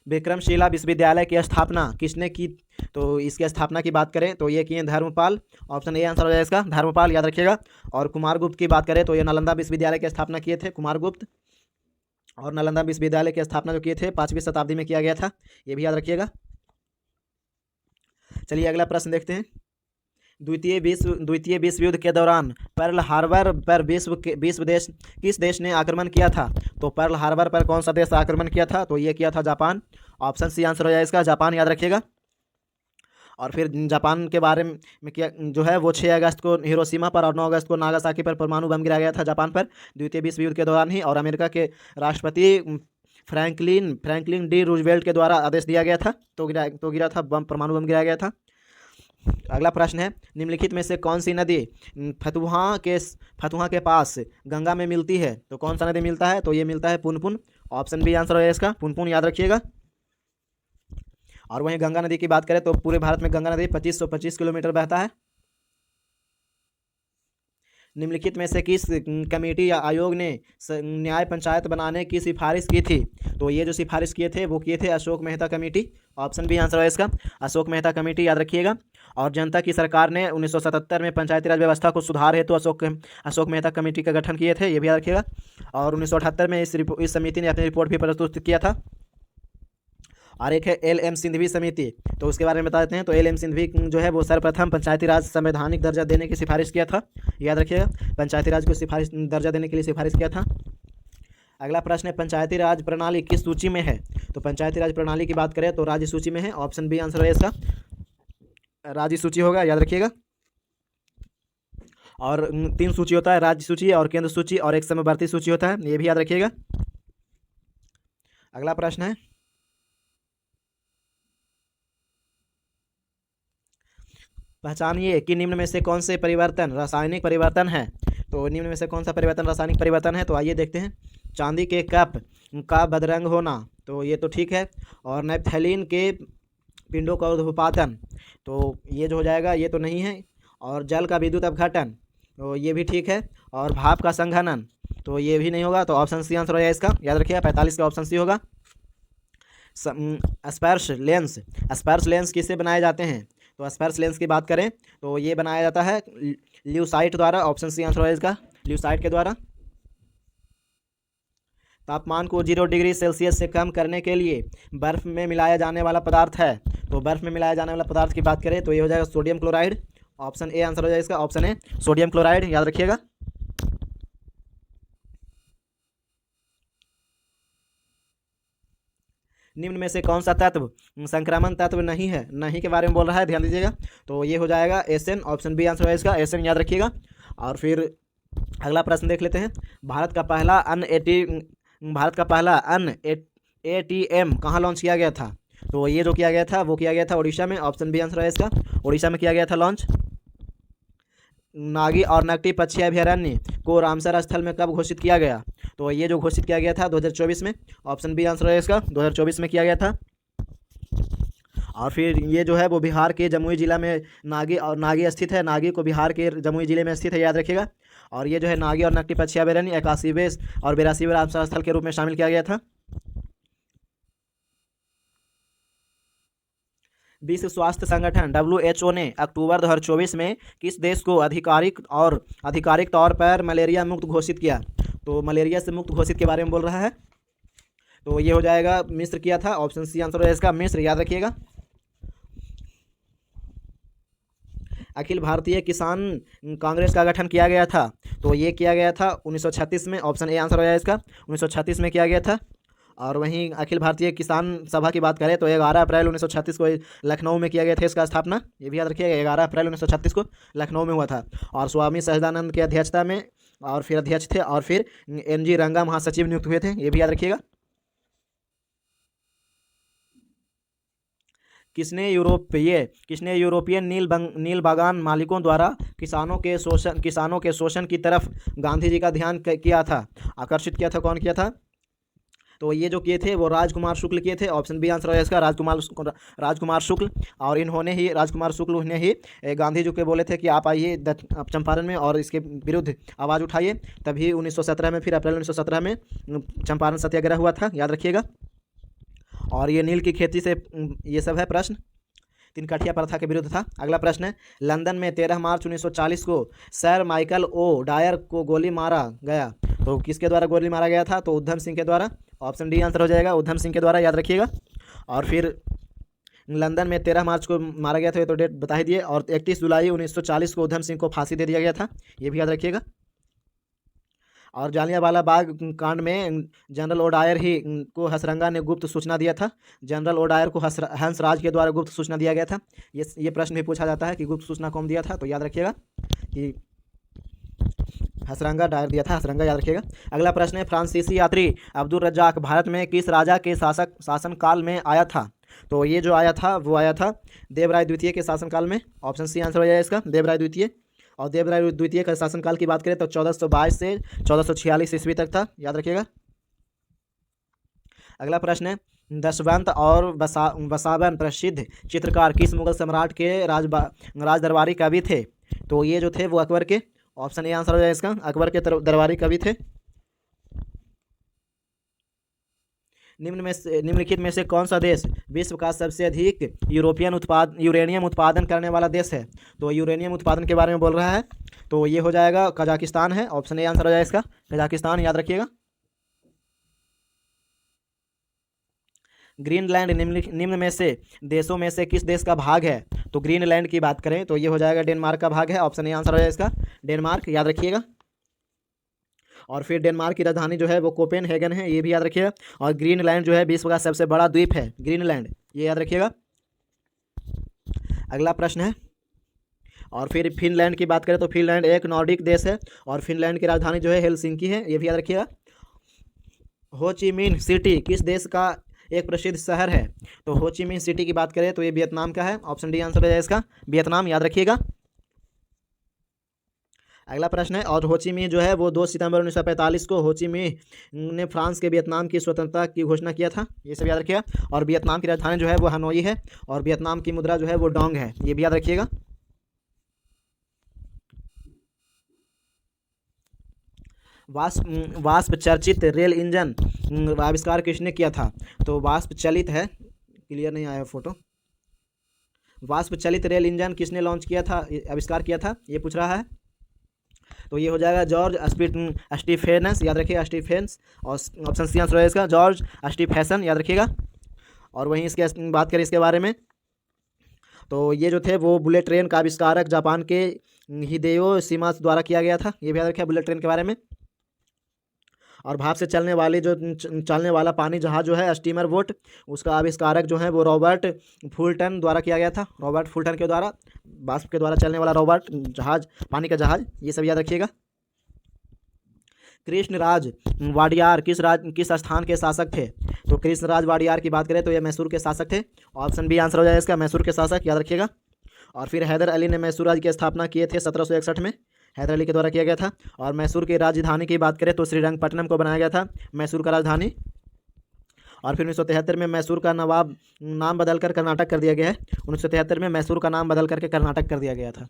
विक्रमशिला विश्वविद्यालय की स्थापना किसने की? तो इसकी स्थापना की बात करें तो ये किए धर्मपाल। ऑप्शन ए आंसर हो जाएगा इसका, धर्मपाल, याद रखिएगा। और कुमारगुप्त की बात करें तो ये नालंदा विश्वविद्यालय की स्थापना किए थे कुमारगुप्त। और नालंदा विश्वविद्यालय की स्थापना जो किए थे 5वीं शताब्दी में किया गया था, ये भी याद रखिएगा। चलिए अगला प्रश्न देखते हैं। द्वितीय विश्व युद्ध के दौरान पर्ल हार्बर पर किस देश ने आक्रमण किया था? तो पर्ल हार्बर पर कौन सा देश आक्रमण किया था? तो ये किया था जापान। ऑप्शन सी आंसर हो जाएगा इसका, जापान, याद रखिएगा। और फिर जापान के बारे में क्या जो है वो 6 अगस्त को हिरोशिमा पर और 9 अगस्त को नागासाकी पर परमाणु बम गिराया गया था जापान पर द्वितीय विश्व युद्ध के दौरान ही। और अमेरिका के राष्ट्रपति फ्रैंकलिन डी रूजवेल्ट के द्वारा आदेश दिया गया था, तो गिरा था बम, परमाणु बम गिराया गया था। अगला प्रश्न है, निम्नलिखित में से कौन सी नदी फतुहा के पास गंगा में मिलती है? तो कौन सा नदी मिलता है? तो ये मिलता है पुनपुन। ऑप्शन बी आंसर है इसका, पुनपुन, याद रखिएगा। और वहीं गंगा नदी की बात करें तो पूरे भारत में गंगा नदी 2525 किलोमीटर बहता है। निम्नलिखित में से किस कमेटी या आयोग ने न्याय पंचायत बनाने की सिफारिश की थी? तो ये जो सिफारिश किए थे वो किए थे Ashok Mehta committee. Option B answer है इसका, अशोक मेहता कमेटी, याद रखिएगा। और जनता की सरकार ने 1977 में पंचायती राज व्यवस्था को सुधार हेतु अशोक मेहता कमेटी का गठन किए थे, ये भी याद रखिएगा। और 1978 में इस समिति ने अपनी रिपोर्ट भी प्रस्तुत किया था। और एक है एल.एम. सिंघवी समिति, तो उसके बारे में बता देते हैं। तो एल.एम. सिंघवी जो है वो सर्वप्रथम पंचायती राज संवैधानिक दर्जा देने की सिफारिश किया था, याद रखिएगा। पंचायती राज को सिफारिश दर्जा देने के लिए सिफारिश किया था। अगला प्रश्न है, पंचायती राज प्रणाली किस सूची में है? तो पंचायती राज प्रणाली की बात करें तो राज्य सूची में है। ऑप्शन बी आंसर है इसका, राज्य सूची होगा, याद रखिएगा। और 3 सूची होता है, राज्य सूची और केंद्र सूची और एक समवर्ती सूची होता है, ये भी याद रखिएगा। अगला प्रश्न है, पहचानिए कि निम्न में से कौन से परिवर्तन रासायनिक परिवर्तन है? तो निम्न में से कौन सा परिवर्तन रासायनिक परिवर्तन है? तो आइए देखते हैं। चांदी के कप का बदरंग होना, तो ये तो ठीक है। और नैप्थलीन के पिंडों का उत्पादन, तो ये जो हो जाएगा ये तो नहीं है। और जल का विद्युत अपघटन, तो ये भी ठीक है। और भाप का संघनन, तो ये भी नहीं होगा। तो ऑप्शन सी आंसर है इसका, याद रखिएगा। 45 का ऑप्शन सी होगा। स्पर्श लेंस किससे बनाए जाते हैं? तो स्पर्श लेंस की बात करें तो ये बनाया जाता है ल्यूसाइट द्वारा। ऑप्शन सी आंसर है इसका, ल्यूसाइट के द्वारा। तापमान को 0 डिग्री सेल्सियस से कम करने के लिए बर्फ में मिलाया जाने वाला पदार्थ है। तो बर्फ में मिलाया जाने वाला पदार्थ की बात करें तो ये हो जाएगा sodium chloride. Option A answer हो जाएगा इसका, ऑप्शन ए सोडियम क्लोराइड, याद रखिएगा। निम्न में से कौन सा तत्व संक्रमण तत्व नहीं है? नहीं के बारे में बोल रहा है, ध्यान दीजिएगा। तो ये हो जाएगा एसएन, ऑप्शन बी आंसर है इसका, एसएन, याद रखिएगा। और फिर अगला प्रश्न देख लेते हैं। भारत का पहला अन एटीएम कहाँ लॉन्च किया गया था? तो ये जो किया गया था वो किया गया था उड़ीसा में। ऑप्शन बी आंसर है इसका, उड़ीसा में किया गया था लॉन्च। नागी और नकटी पक्षी अभयारण्य को रामसर स्थल में कब घोषित किया गया? तो ये जो घोषित किया गया था 2024 में। ऑप्शन बी आंसर है इसका, 2024 में किया गया था। और फिर ये जो है वो बिहार के जमुई जिला में नागी स्थित है। नागी को बिहार के जमुई जिले में स्थित है, याद रखिएगा। और ये जो है नागी और नकटी पक्षी अभयारण्य 81वें और 82वें रामसर स्थल के रूप में शामिल किया गया था। विश्व स्वास्थ्य संगठन WHO ने अक्टूबर 2024 में किस देश को आधिकारिक तौर पर मलेरिया मुक्त घोषित किया? तो मलेरिया से मुक्त घोषित के बारे में बोल रहा है। तो ये हो जाएगा मिस्र किया था। ऑप्शन सी आंसर है इसका, मिस्र, याद रखिएगा। अखिल भारतीय किसान कांग्रेस का गठन किया गया था। तो ये किया गया था 1936 में। ऑप्शन ए आंसर हो जाएगा इसका, 1936 में किया गया था। और वहीं अखिल भारतीय किसान सभा की बात करें तो 11 अप्रैल 1936 को लखनऊ में किया गया था इसका स्थापना, ये भी याद रखिएगा। 11 अप्रैल 1936 को लखनऊ में हुआ था। और स्वामी सहजानंद की अध्यक्षता में और फिर अध्यक्ष थे और फिर NG रंगा महासचिव नियुक्त हुए थे, ये भी याद रखिएगा। किसने यूरोपियन नील बागान मालिकों द्वारा किसानों के शोषण की तरफ गांधी जी का ध्यान किया था, आकर्षित किया था? कौन किया था? तो ये जो किए थे वो राजकुमार शुक्ल किए थे। ऑप्शन बी आंसर है इसका, राजकुमार शुक्ल। और राजकुमार शुक्ल ने ही गांधी जी को बोले थे कि आप आइए चंपारण में और इसके विरुद्ध आवाज़ उठाइए। तभी 1917 में, फिर अप्रैल 1917 में चंपारण सत्याग्रह हुआ था, याद रखिएगा। और ये नील की खेती से ये सब है प्रश्न। तिनकठिया प्रथा के विरुद्ध था। अगला प्रश्न है, लंदन में 13 मार्च 1940 को सर माइकल ओ डायर को गोली मारा गया। तो किसके द्वारा गोली मारा गया था? तो उधम सिंह के द्वारा। ऑप्शन डी आंसर हो जाएगा, उधम सिंह के द्वारा, याद रखिएगा। और फिर लंदन में 13 मार्च को मारा गया था, ये तो डेट बता ही दिए। और 31 जुलाई 1940 को उधम सिंह को फांसी दे दिया गया था, ये भी याद रखिएगा। और जालियांवाला बाग कांड में जनरल ओडायर ही को हसरंगा ने गुप्त सूचना दिया था। जनरल ओडायर को हंसराज के द्वारा गुप्त सूचना दिया गया था। ये प्रश्न भी पूछा जाता है कि गुप्त सूचना कौन दिया था, तो याद रखिएगा कि हसरंगा डायर दिया था, हसरंगा याद रखिएगा। अगला प्रश्न है, फ्रांसीसी यात्री अब्दुल रज्जाक भारत में किस राजा के शासनकाल में आया था? तो ये जो आया था वो आया था देवराय द्वितीय के शासनकाल में। ऑप्शन सी आंसर हो जाएगा इसका, देवराय द्वितीय। और देवराय द्वितीय का शासनकाल की बात करें तो 1422 से 1446 ईस्वी तक था, याद रखिएगा। अगला प्रश्न है, दशवंत और बसावन प्रसिद्ध चित्रकार किस मुगल सम्राट के राज दरबारी कवि थे? तो ये जो थे वो अकबर के। ऑप्शन ए आंसर हो जाएगा इसका, अकबर के दरबारी कवि थे। निम्नलिखित में से कौन सा देश विश्व का सबसे अधिक यूरेनियम उत्पादन करने वाला देश है? तो यूरेनियम उत्पादन के बारे में बोल रहा है, तो ये हो जाएगा कजाकिस्तान है। ऑप्शन ए आंसर हो जाएगा इसका, कजाकिस्तान, याद रखिएगा। ग्रीनलैंड निम्न में से देशों में से किस देश का भाग है? तो ग्रीनलैंड की बात करें तो ये हो जाएगा डेनमार्क का भाग है। ऑप्शन ए आंसर हो जाएगा इसका, डेनमार्क, याद रखिएगा। और फिर डेनमार्क की राजधानी जो है वो कोपेनहेगन है, ये भी याद रखिएगा। और ग्रीनलैंड जो है विश्व का सबसे बड़ा द्वीप है, ग्रीनलैंड, ये याद रखिएगा। अगला प्रश्न है, और फिर फिनलैंड की बात करें तो फिनलैंड एक नॉर्डिक देश है और फिनलैंड की राजधानी जो है हेलसिंकी है, ये भी याद रखिएगा। हो ची मिन सिटी किस देश का एक प्रसिद्ध शहर है? तो हो ची मिन सिटी की बात करें तो ये वियतनाम का है। ऑप्शन डी आंसर हो जाएगा इसका, वियतनाम, याद रखिएगा। अगला प्रश्न है, और हो ची मिन्ह जो है वो 2 सितंबर 1945 को हो ची मिन्ह ने फ्रांस के वियतनाम की स्वतंत्रता की घोषणा किया था, ये सब याद रखिएगा। और वियतनाम की राजधानी जो है वो हनोई है और वियतनाम की मुद्रा जो है वो डोंग है, ये भी याद रखिएगा। वाष्प चर्चित रेल इंजन आविष्कार किसने किया था? तो वाष्प चलित है, क्लियर नहीं आया फोटो। वाष्प चलित रेल इंजन किसने लॉन्च किया था, आविष्कार किया था, ये पूछ रहा है। तो ये हो जाएगा जॉर्ज स्टीफेनस, याद रखिएगा, स्टीफेंस। और ऑप्शन सी आंसर है इसका, जॉर्ज स्टीफेसन, याद रखिएगा। और वहीं इसके बात करें इसके बारे में तो ये जो थे वो बुलेट ट्रेन का आविष्कारक जापान के हिदेयो शिमा द्वारा किया गया था, ये भी याद रखिएगा बुलेट ट्रेन के बारे में। और भाप से चलने वाला पानी जहाज जो है स्टीमर बोट, उसका आविष्कारक जो है वो रॉबर्ट फुलटन द्वारा किया गया था, रॉबर्ट फुलटन के द्वारा, वाष्प के द्वारा चलने वाला रॉबर्ट जहाज, पानी का जहाज, ये सब याद रखिएगा। कृष्णराज वाडियार किस स्थान के शासक थे? तो कृष्णराज वाडियार की बात करें तो ये मैसूर के शासक थे। ऑप्शन बी आंसर हो जाएगा इसका, मैसूर के शासक, याद रखिएगा। और फिर हैदर अली ने मैसूर राज्य की स्थापना किए थे 1761 में, हैदर अली के द्वारा किया गया था। और मैसूर की राजधानी की बात करें तो श्रीरंगपट्टनम को बनाया गया था मैसूर का राजधानी। और फिर 1973 में मैसूर का नवाब नाम बदलकर कर्नाटक कर दिया गया है। 1973 में मैसूर का नाम बदल करके कर्नाटक कर दिया गया था।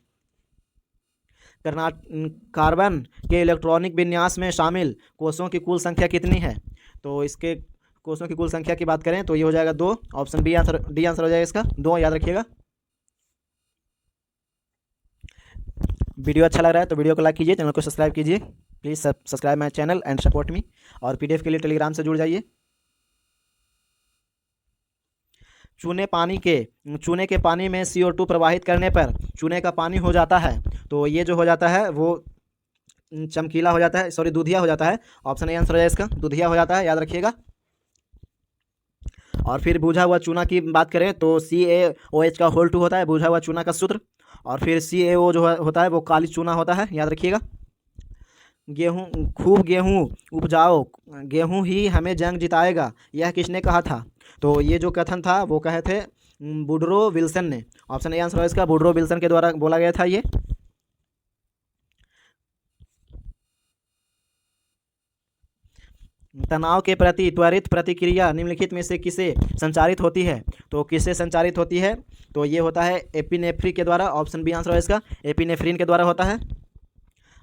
कार्बन के इलेक्ट्रॉनिक विन्यास में शामिल कोषों की कुल संख्या कितनी है? तो इसके कोषों की कुल संख्या की बात करें तो ये हो जाएगा 2। ऑप्शन डी आंसर हो जाएगा इसका, 2, याद रखिएगा। वीडियो अच्छा लग रहा है तो वीडियो को लाइक कीजिए, चैनल को सब्सक्राइब कीजिए, please subscribe my channel and support me. और पीडीएफ के लिए टेलीग्राम से जुड़ जाइए। चूने के पानी में CO2 प्रवाहित करने पर चूने का पानी हो जाता है, तो ये जो हो जाता है वो चमकीला हो जाता है, सॉरी दूधिया हो जाता है। ऑप्शन ए आंसर हो जाएगा इसका, दूधिया हो जाता है, याद रखिएगा। और फिर बुझा हुआ चूना की बात करें तो CaOH का होल 2 होता है, बुझा हुआ चूना का सूत्र। और फिर CaO जो होता है वो काली चूना होता है, याद रखिएगा। खूब गेहूँ उपजाओ, गेहूँ ही हमें जंग जिताएगा, यह किसने कहा था? तो ये जो कथन था वो कहे थे वुडरो विल्सन ने। ऑप्शन ए आंसर है इसका, वुडरो विल्सन के द्वारा बोला गया था ये। तनाव के प्रति त्वरित प्रतिक्रिया निम्नलिखित में से किसे संचारित होती है? तो किससे संचारित होती है? तो ये होता है एपिनेफ्रिन के द्वारा। ऑप्शन बी आंसर है इसका, एपिनेफ्रिन के द्वारा होता है।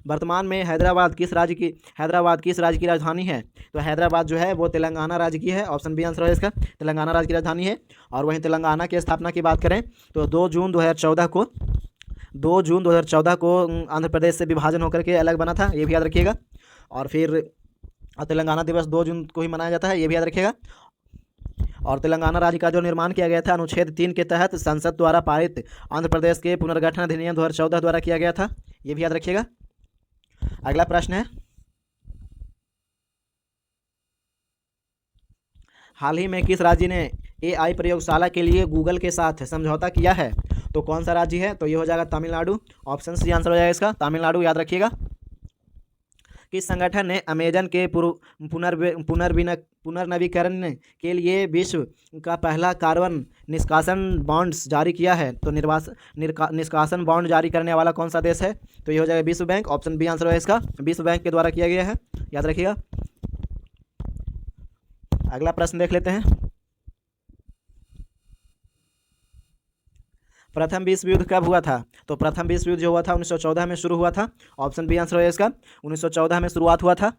वर्तमान में हैदराबाद किस राज्य की राजधानी है? तो हैदराबाद जो है वो तेलंगाना राज्य की है। ऑप्शन बी आंसर है इसका, तेलंगाना राज्य की राजधानी है। और वहीं तेलंगाना की स्थापना की बात करें तो 2 जून 2014 को आंध्र प्रदेश से विभाजन होकर के अलग बना था, ये भी याद रखिएगा। और फिर तेलंगाना दिवस 2 जून को ही मनाया जाता है, ये भी याद रखिएगा। और तेलंगाना राज्य का जो निर्माण किया गया था अनुच्छेद 3 के तहत संसद द्वारा पारित आंध्र प्रदेश के पुनर्गठन अधिनियम 2014 द्वारा किया गया था, ये भी याद रखिएगा। अगला प्रश्न है, हाल ही में किस राज्य ने AI प्रयोगशाला के लिए गूगल के साथ समझौता किया है? तो कौन सा राज्य है? तो ये हो जाएगा तमिलनाडु। ऑप्शन सी आंसर हो जाएगा इसका, तमिलनाडु, याद रखिएगा। किस संगठन ने अमेजन के पुनर्नवीकरण के लिए विश्व का पहला कार्बन निष्कासन बॉन्ड्स जारी किया है? तो निष्कासन बॉन्ड जारी करने वाला कौन सा देश है? तो ये हो जाएगा विश्व बैंक। ऑप्शन बी आंसर है इसका, विश्व बैंक के द्वारा किया गया है, याद रखिएगा। अगला प्रश्न देख लेते हैं। प्रथम विश्व युद्ध कब हुआ था? तो प्रथम विश्व युद्ध जो हुआ था 1914 में शुरू हुआ था। ऑप्शन बी आंसर है इसका, 1914 में शुरुआत हुआ था।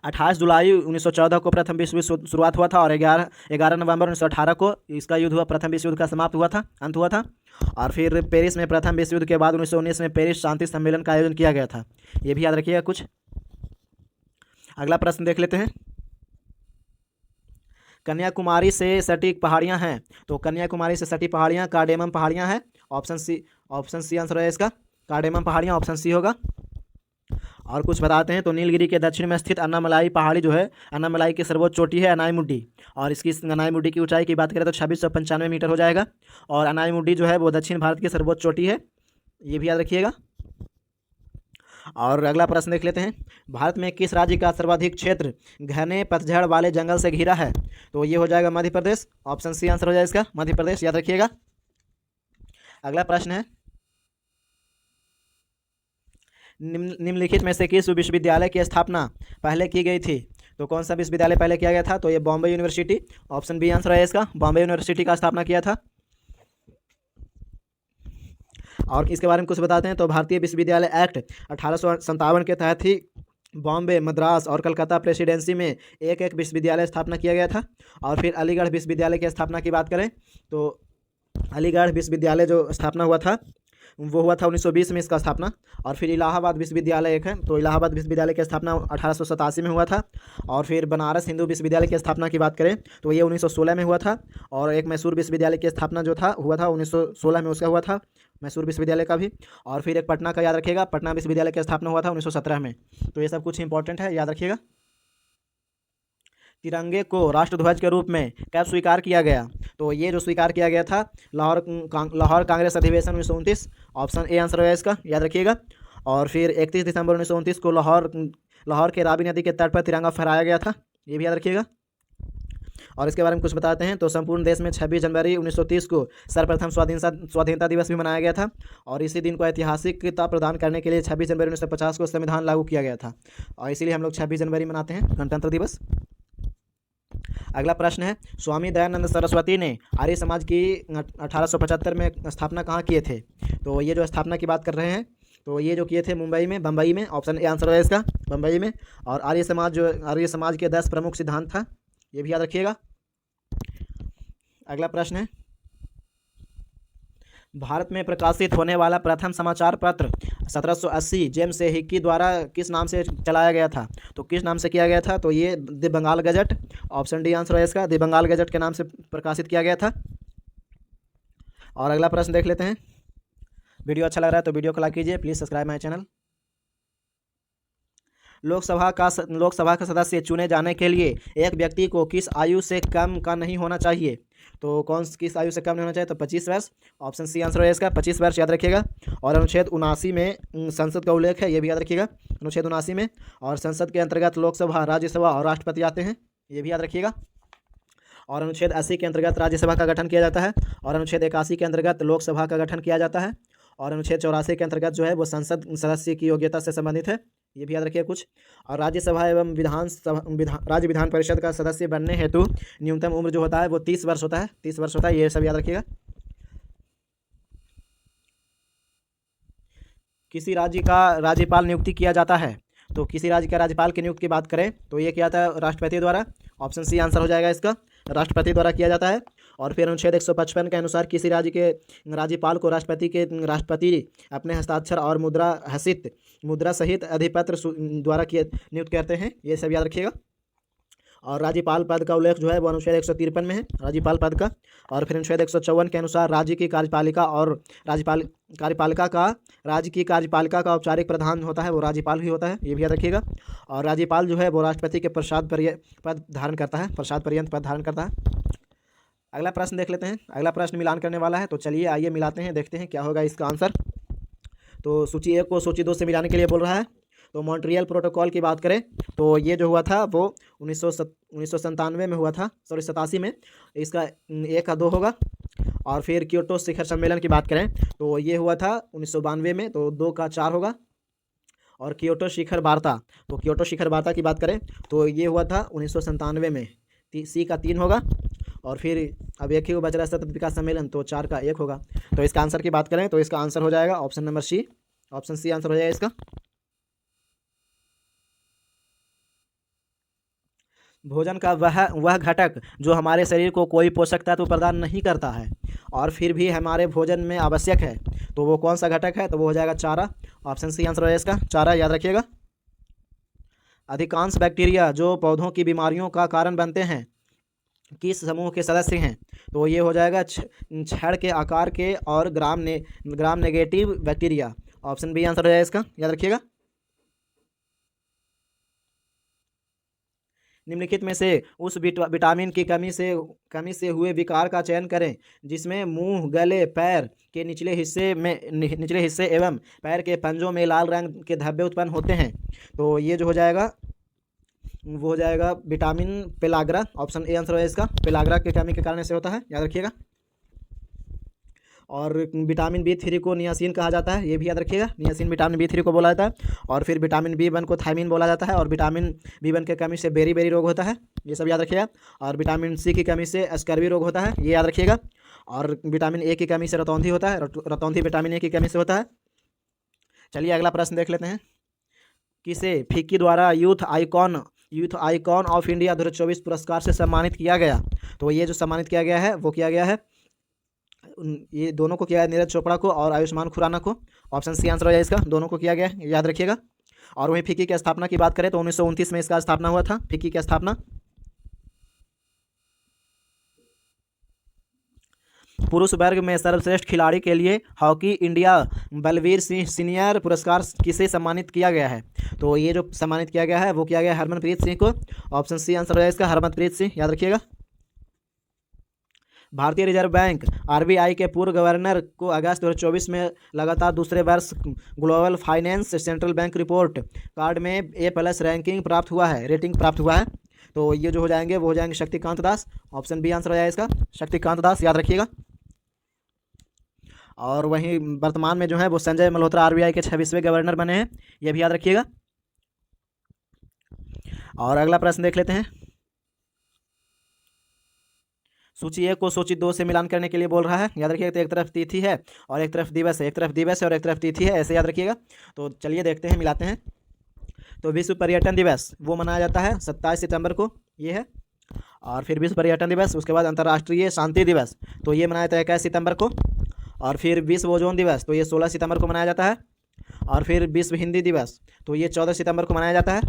28 जुलाई 1914 को प्रथम विश्व युद्ध शुरुआत हुआ था और 11 नवंबर 1918 को इसका युद्ध हुआ, प्रथम विश्व युद्ध का समाप्त हुआ था, अंत हुआ था। और फिर पेरिस में प्रथम विश्व युद्ध के बाद 1919 में पेरिस शांति सम्मेलन का आयोजन किया गया था। ये भी याद रखिएगा कुछ। अगला प्रश्न देख लेते हैं। कन्याकुमारी से सटी पहाड़ियाँ हैं, तो कन्याकुमारी से सटी पहाड़ियाँ कार्डेमम पहाड़ियाँ हैं। ऑप्शन सी आंसर है इसका, कार्डेमम पहाड़ियाँ, ऑप्शन सी होगा। और कुछ बताते हैं तो नीलगिरी के दक्षिण में स्थित अन्नामलाई पहाड़ी जो है, अन्नामलाई की सर्वोच्च चोटी है अनाईमुड्डी, और इसकी अनाईमुड्डी की ऊंचाई की बात करें तो 2695 मीटर हो जाएगा। और अनाईमुड्डी जो है वो दक्षिण भारत की सर्वोच्च चोटी है, ये भी याद रखिएगा। और अगला प्रश्न देख लेते हैं। भारत में किस राज्य का सर्वाधिक क्षेत्र घने पतझड़ वाले जंगल से घिरा है? तो ये हो जाएगा Madhya Pradesh. Option C answer हो जाएगा इसका, मध्य प्रदेश, याद रखिएगा। अगला प्रश्न है, निम्नलिखित में से किस विश्वविद्यालय की स्थापना पहले की गई थी? तो कौन सा विश्वविद्यालय पहले किया गया था? तो ये Bombay university. Option B answer है इसका, बॉम्बे यूनिवर्सिटी का स्थापना किया था। और इसके बारे में कुछ बताते हैं तो भारतीय विश्वविद्यालय एक्ट 1857 के तहत ही बॉम्बे, मद्रास और कलकत्ता प्रेसिडेंसी में एक एक विश्वविद्यालय स्थापना किया गया था। और फिर अलीगढ़ विश्वविद्यालय की स्थापना की बात करें तो अलीगढ़ विश्वविद्यालय जो स्थापना हुआ था वो हुआ था 1920 में इसका स्थापना। और फिर इलाहाबाद विश्वविद्यालय एक है, तो इलाहाबाद विश्वविद्यालय की स्थापना 1887 में हुआ था। और फिर बनारस हिंदू विश्वविद्यालय की स्थापना की बात करें तो ये 1916 में हुआ था। और एक मैसूर विश्वविद्यालय की स्थापना जो था हुआ था 1916 में, उसका हुआ था मैसूर विश्वविद्यालय का भी। और फिर एक पटना का याद रखिएगा, पटना विश्वविद्यालय की स्थापना हुआ था 1917 में। तो ये सब कुछ इंपॉर्टेंट है, याद रखिएगा। तिरंगे को राष्ट्रध्वज के रूप में कब स्वीकार किया गया? तो ये जो स्वीकार किया गया था लाहौर कांग्रेस अधिवेशन 1929। ऑप्शन ए आंसर है इसका, याद रखिएगा। और फिर 31 दिसंबर 1929 को लाहौर के रावी नदी के तट पर तिरंगा फहराया गया था, ये भी याद रखिएगा। और इसके बारे में कुछ बताते हैं तो संपूर्ण देश में 26 जनवरी 1930 को सर्वप्रथम स्वाधीनता दिवस भी मनाया गया था। और इसी दिन को ऐतिहासिकता प्रदान करने के लिए 26 जनवरी 1950 को संविधान लागू किया गया था, और इसीलिए हम लोग 26 जनवरी मनाते हैं गणतंत्र दिवस। अगला प्रश्न है, स्वामी दयानंद सरस्वती ने आर्य समाज की 1875 में स्थापना कहाँ किए थे? तो ये जो स्थापना की बात कर रहे हैं तो ये जो किए थे बम्बई में। ऑप्शन ए आंसर है इसका, बम्बई में। और आर्य समाज के 10 प्रमुख सिद्धांत था, ये भी याद रखिएगा। अगला प्रश्न है, भारत में प्रकाशित होने वाला प्रथम समाचार पत्र 1780 जेम्स हिक्की द्वारा किस नाम से चलाया गया था? तो किस नाम से किया गया था? तो ये the Bengal gazette. Option D answer है इसका, द बंगाल गजट के नाम से प्रकाशित किया गया था। और अगला प्रश्न देख लेते हैं। वीडियो अच्छा लग रहा है तो वीडियो को लाइक कीजिए, please subscribe my channel. Lok Sabha का सदस्य चुने जाने के लिए एक व्यक्ति को किस आयु से कम का नहीं होना चाहिए? तो किस आयु से कम नहीं होना चाहिए? तो 25 वर्ष। ऑप्शन सी आंसर है इसका, 25 वर्ष, याद रखिएगा। और अनुच्छेद 79 में संसद का उल्लेख है, ये भी याद रखिएगा, अनुच्छेद 79 में। और संसद के अंतर्गत लोकसभा, राज्यसभा और राष्ट्रपति आते हैं, ये भी याद रखिएगा। और अनुच्छेद 80 के अंतर्गत राज्यसभा का गठन किया जाता है। और अनुच्छेद 81 के अंतर्गत लोकसभा का गठन किया जाता है। और अनुच्छेद 84 के अंतर्गत जो है वो संसद सदस्य की योग्यता से संबंधित है, ये भी याद रखिए कुछ। और राज्यसभा एवं राज्य विधान परिषद का सदस्य बनने हेतु न्यूनतम उम्र जो होता है वो 30 वर्ष होता है, 30 वर्ष होता है, ये सब याद रखिएगा। किसी राज्य का राज्यपाल नियुक्ति किया जाता है, तो किसी राज्य का राज्यपाल की नियुक्ति की बात करें तो ये किया जाता है राष्ट्रपति द्वारा। ऑप्शन सी आंसर हो जाएगा इसका, राष्ट्रपति द्वारा किया जाता है। और फिर अनुच्छेद 155 के अनुसार किसी राज्य के राज्यपाल को राष्ट्रपति अपने हस्ताक्षर और मुद्रा सहित अधिपत्र द्वारा नियुक्त करते हैं, ये सब याद रखिएगा। और राज्यपाल पद का उल्लेख जो है वो अनुच्छेद 153 में है, राज्यपाल पद का। और फिर अनुच्छेद 154 के अनुसार राज्य की कार्यपालिका और राज्यपाल कार्यपालिका का राज्य की कार्यपालिका का औपचारिक प्रधान होता है वो राज्यपाल ही होता है, ये भी याद रखिएगा। और राज्यपाल जो है वो राष्ट्रपति के पद धारण करता है, प्रसाद पर्यंत पद धारण करता है। अगला प्रश्न देख लेते हैं। अगला प्रश्न मिलान करने वाला है, तो चलिए आइए मिलाते हैं, देखते हैं क्या होगा इसका आंसर। तो सूची 1 को सूची 2 से मिलाने के लिए बोल रहा है। तो मॉन्ट्रियल प्रोटोकॉल की बात करें तो ये जो हुआ था वो 1997 में हुआ था, सॉरी 87 में। इसका 1 का 2 होगा। और फिर क्योटो शिखर सम्मेलन की बात करें तो ये हुआ था 1992 में, तो 2 का 4 होगा। और क्योटो शिखर वार्ता, तो क्योटो शिखर वार्ता की बात करें तो ये हुआ था 1997 में, सी का 3 होगा। और फिर अब एक ही बच रहा है सतत विकास सम्मेलन, तो 4 का 1 होगा। तो इसका आंसर की बात करें तो इसका आंसर हो जाएगा option number C, option C answer हो जाएगा इसका। भोजन का वह घटक जो हमारे शरीर को कोई पोषक तत्व प्रदान नहीं करता है और फिर भी हमारे भोजन में आवश्यक है, तो वो कौन सा घटक है, तो वो हो जाएगा चारा, ऑप्शन सी आंसर हो जाएगा इसका, चारा, याद रखिएगा। अधिकांश बैक्टीरिया जो पौधों की बीमारियों का कारण बनते हैं किस समूह के सदस्य हैं, तो ये हो जाएगा छड़ के आकार के और gram negative bacteria, option B answer हो जाएगा इसका, याद रखिएगा। निम्नलिखित में से उस विटामिन की कमी से हुए विकार का चयन करें जिसमें मुंह, गले, पैर के निचले हिस्से एवं पैर के पंजों में लाल रंग के धब्बे उत्पन्न होते हैं। तो ये जो हो जाएगा वो हो जाएगा vitamin pellagra, option A answer है इसका, पेलाग्रा की कमी के कारण से होता है, याद रखिएगा। और विटामिन B3 को नियासिन कहा जाता है, ये भी याद रखिएगा, नियासिन विटामिन B3 को बोला जाता है। और फिर विटामिन B1 को थायमिन बोला जाता है। और विटामिन B1 की कमी से बेरी रोग होता है, ये सब याद रखिएगा। और विटामिन C की कमी से स्कर्वी रोग होता है, ये याद रखिएगा। और विटामिन A की कमी से रतौंधी होता है, रतौंधी विटामिन A की कमी से होता है। चलिए अगला प्रश्न देख लेते हैं। किसे फिक्की द्वारा यूथ आइकॉन ऑफ इंडिया 2024 पुरस्कार से सम्मानित किया गया, तो ये जो सम्मानित किया गया है वो किया गया है, ये दोनों को किया है, नीरज चोपड़ा को और आयुष्मान खुराना को, ऑप्शन सी आंसर हो जाए इसका, दोनों को किया गया है, याद रखिएगा। और वहीं फिक्की की स्थापना की बात करें तो 1929 में इसका स्थापना हुआ था, फिक्की की स्थापना। पुरुष वर्ग में सर्वश्रेष्ठ खिलाड़ी के लिए hockey India Balbir Singh senior पुरस्कार किसे सम्मानित किया गया है, तो ये जो सम्मानित किया गया है वो किया गया है हरमनप्रीत सिंह को, ऑप्शन सी आंसर हो जाए इसका, हरमनप्रीत सिंह, याद रखिएगा। भारतीय रिजर्व बैंक RBI के पूर्व गवर्नर को अगस्त 2024 में लगातार दूसरे वर्ष global finance central bank report card में A+ रैंकिंग प्राप्त हुआ है, रेटिंग प्राप्त हुआ है। तो ये जो हो जाएंगे वो हो जाएंगे Shaktikanta Das, option B answer हो जाएगा इसका, शक्तिकांत दास, याद रखिएगा। और वहीं वर्तमान में जो है वो संजय मल्होत्रा RBI के 26वें गवर्नर बने हैं, ये भी याद रखिएगा। और अगला प्रश्न देख लेते हैं। सूची 1 को सूची 2 से मिलान करने के लिए बोल रहा है, याद रखिएगा। तो एक तरफ तिथि है और एक तरफ दिवस है, एक तरफ दिवस है और एक तरफ तिथि है, ऐसे याद रखिएगा। तो चलिए देखते हैं, मिलाते हैं। तो विश्व पर्यटन दिवस वो मनाया जाता है 27 सितंबर को, ये है। और फिर विश्व पर्यटन दिवस, उसके बाद अंतर्राष्ट्रीय शांति दिवस, तो ये मनाया जाता है 21 सितंबर को। और फिर विश्व ओजोन दिवस, तो ये 16 सितंबर को मनाया जाता है। और फिर विश्व हिंदी दिवस, तो ये 14 सितंबर को मनाया जाता है।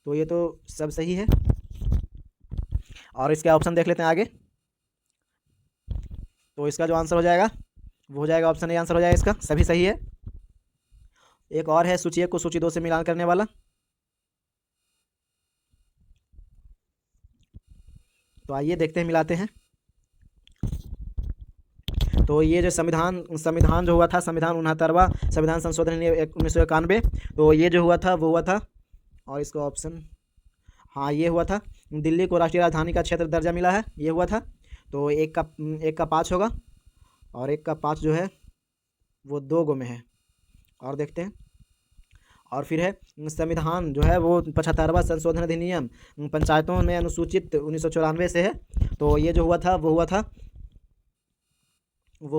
तो ये तो सब सही है। और इसके ऑप्शन देख लेते हैं आगे। तो इसका जो आंसर हो जाएगा वो हो जाएगा ऑप्शन ए आंसर हो जाएगा इसका, सभी सही है। एक और है सूची 1 को सूची 2 से मिलान करने वाला। तो आइए देखते हैं, मिलाते हैं। तो ये जो संविधान जो हुआ था, संविधान 69वां संविधान संशोधन 1991, तो ये जो हुआ था वो हुआ था, और इसका ऑप्शन हाँ ये हुआ था, दिल्ली को राष्ट्रीय राजधानी का क्षेत्र दर्जा मिला है, ये हुआ था। तो एक का 5 होगा और एक का 5 जो है वो 2 गो में है, और देखते हैं। और फिर है संविधान जो है वो 75वां संशोधन अधिनियम पंचायतों में अनुसूचित 1994 से है। तो ये जो हुआ था वो हुआ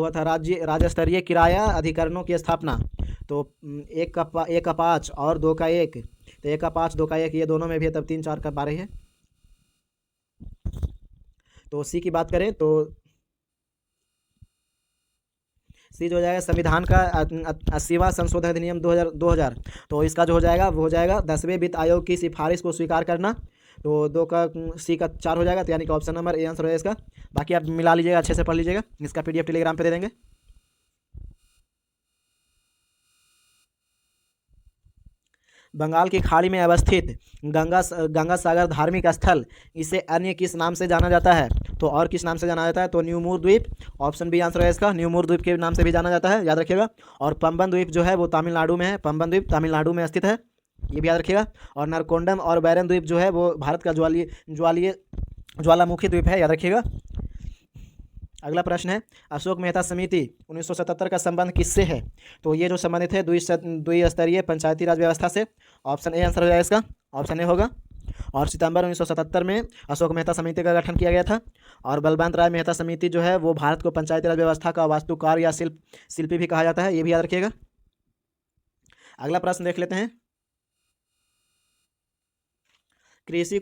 था राज्य स्तरीय किराया अधिकरणों की स्थापना। तो एक का 5 और 2 का 1, तो 1 का 5 2 का 1 ये दोनों में भी है, तब 3 4 का 12 है। तो सी की बात करें तो सी जो हो जाएगा संविधान का 80वां संशोधन अधिनियम 2000। तो इसका जो हो जाएगा वो हो जाएगा 10वें वित्त आयोग की सिफारिश को स्वीकार करना। तो 2 का सी का 4 हो जाएगा, तो यानी कि ऑप्शन नंबर ए आंसर हो जाएगा इसका। बाकी आप मिला लीजिएगा, अच्छे से पढ़ लीजिएगा, इसका PDF टेलीग्राम पे दे देंगे। बंगाल की खाड़ी में अवस्थित गंगा सागर धार्मिक स्थल इसे अन्य किस नाम से जाना जाता है? तो और किस नाम से जाना जाता है? तो न्यूमूर द्वीप, ऑप्शन बी आंसर है इसका, न्यूमूर द्वीप के नाम से भी जाना जाता है, याद रखिएगा। और पंबन द्वीप जो है वो तमिलनाडु में है, पंबन द्वीप तमिलनाडु में स्थित है, ये भी याद रखिएगा। और नरकोंडम और बैरन द्वीप जो है वो भारत का ज्वालामुखी द्वीप है, याद रखिएगा। अगला प्रश्न है, अशोक मेहता समिति 1977 का संबंध किससे है? तो ये जो संबंधित है द्विस्तरीय पंचायती राज व्यवस्था से, ऑप्शन ए आंसर हो जाएगा इसका, ऑप्शन ए होगा। और सितंबर 1977 में अशोक मेहता समिति का गठन किया गया था। और बलवंत राय मेहता समिति जो है वो भारत को पंचायती राज व्यवस्था का वास्तुकार या शिल्पी भी कहा जाता है, ये भी याद रखिएगा। अगला प्रश्न देख लेते हैं, कृषि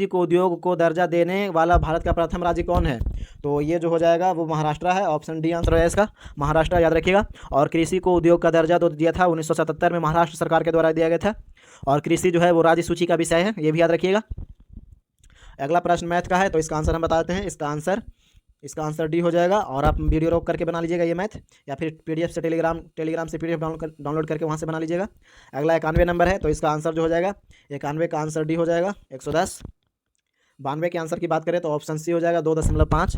को उद्योग को दर्जा देने वाला भारत का प्रथम राज्य कौन है? तो ये जो हो जाएगा वो महाराष्ट्र है, ऑप्शन डी आंसर है इसका, महाराष्ट्र, याद रखिएगा। और कृषि को उद्योग का दर्जा तो दिया था 1977 में महाराष्ट्र सरकार के द्वारा दिया गया था। और कृषि जो है वो राज्य सूची का विषय है, ये भी याद रखिएगा। अगला प्रश्न मैथ का है, तो इसका आंसर हम बताते हैं। इसका आंसर डी हो जाएगा। और आप वीडियो रोक करके बना लीजिएगा ये मैथ, या फिर PDF से टेलीग्राम से PDF डाउनलोड करके वहाँ से बना लीजिएगा। अगला 91 नंबर है, तो इसका आंसर जो हो जाएगा 91 का आंसर डी हो जाएगा 110। 92 के आंसर की बात करें तो ऑप्शन सी हो जाएगा 2.5।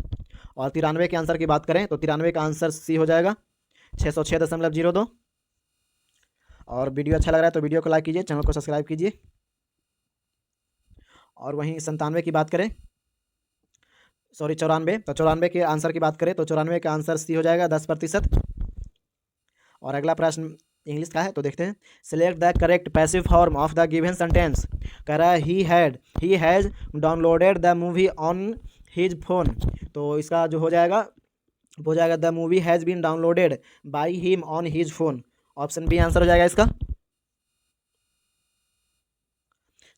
और 93 के आंसर की बात करें तो 93 का आंसर सी हो जाएगा 606.02। और वीडियो अच्छा लग रहा है तो वीडियो को लाइक कीजिए, चैनल को सब्सक्राइब कीजिए। और वहीं 97 की बात करें, सॉरी 94, तो 94 के आंसर की बात करें तो 94 का आंसर सी हो जाएगा 10%। और अगला प्रश्न इंग्लिश का है, तो देखते हैं, select the correct passive form of the given sentence. कह रहा है he has downloaded the movie on his phone. तो इसका जो हो जाएगा the movie has been downloaded by him on his phone, option B answer हो जाएगा इसका।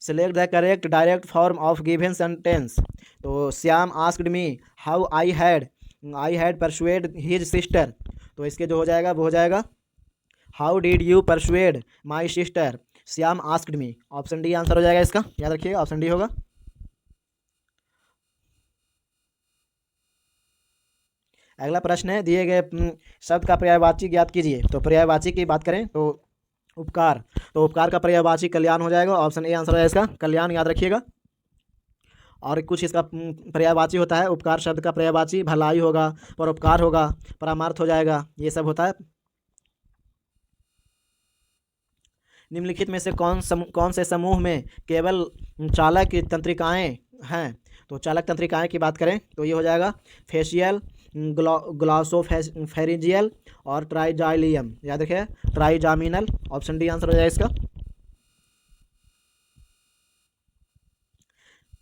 Select the correct direct form of given sentence. तो Shyam asked me how I had persuaded his sister. तो इसके जो हो जाएगा वो हो जाएगा how did you persuade my sister Shyam asked me, option D answer हो जाएगा इसका, याद रखिएगा, ऑप्शन डी होगा। अगला प्रश्न है, दिए गए शब्द का पर्यायवाची ज्ञात कीजिए। तो पर्यायवाची की बात करें तो उपकार, तो उपकार का पर्यायवाची कल्याण हो जाएगा, ऑप्शन ए आंसर है इसका, कल्याण, याद रखिएगा। और कुछ इसका पर्यायवाची होता है, उपकार शब्द का पर्यायवाची भलाई होगा, परोपकार होगा, परामार्थ हो जाएगा, ये सब होता है। निम्नलिखित में से कौन से समूह में केवल चालक तंत्रिकाएं हैं? तो चालक तंत्रिकाएं की बात करें तो ये हो जाएगा फेशियल, ग्लॉसोफेरिंजियल और ट्राइजाइलियम, याद रखिए, ट्राइजामिनल, ऑप्शन डी आंसर हो जाएगा इसका।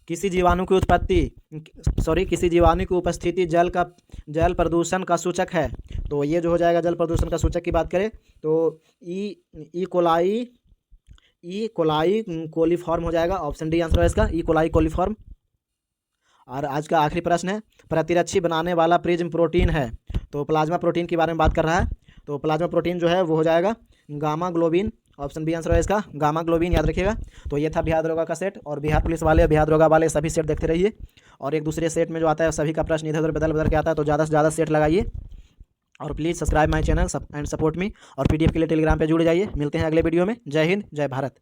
किसी जीवाणु की उपस्थिति जल प्रदूषण का सूचक है। तो ये जो हो जाएगा जल प्रदूषण का सूचक की बात करें तो ई कोलाई कोलीफॉर्म हो जाएगा, ऑप्शन डी आंसर है इसका, ई कोलाई कोलीफॉर्म। और आज का आखिरी प्रश्न है, प्रतिरक्षी बनाने वाला प्रिज्म प्रोटीन है। तो प्लाज्मा प्रोटीन के बारे में बात कर रहा है। तो प्लाज्मा प्रोटीन जो है वो हो जाएगा gamma globin, option B answer है इसका, गामा ग्लोबिन, याद रखिएगा। तो ये था बिहार दरोगा का सेट, और बिहार पुलिस वाले, बिहार दरोगा वाले सभी सेट देखते रहिए। और एक दूसरे सेट में जो आता है सभी का प्रश्न इधर उधर बदल के आता है, तो ज़्यादा से ज़्यादा सेट लगाइए। और please subscribe my channel and support me. और PDF के लिए टेलीग्राम पे जुड़ जाइए। मिलते हैं अगले वीडियो में। जय हिंद, जय भारत।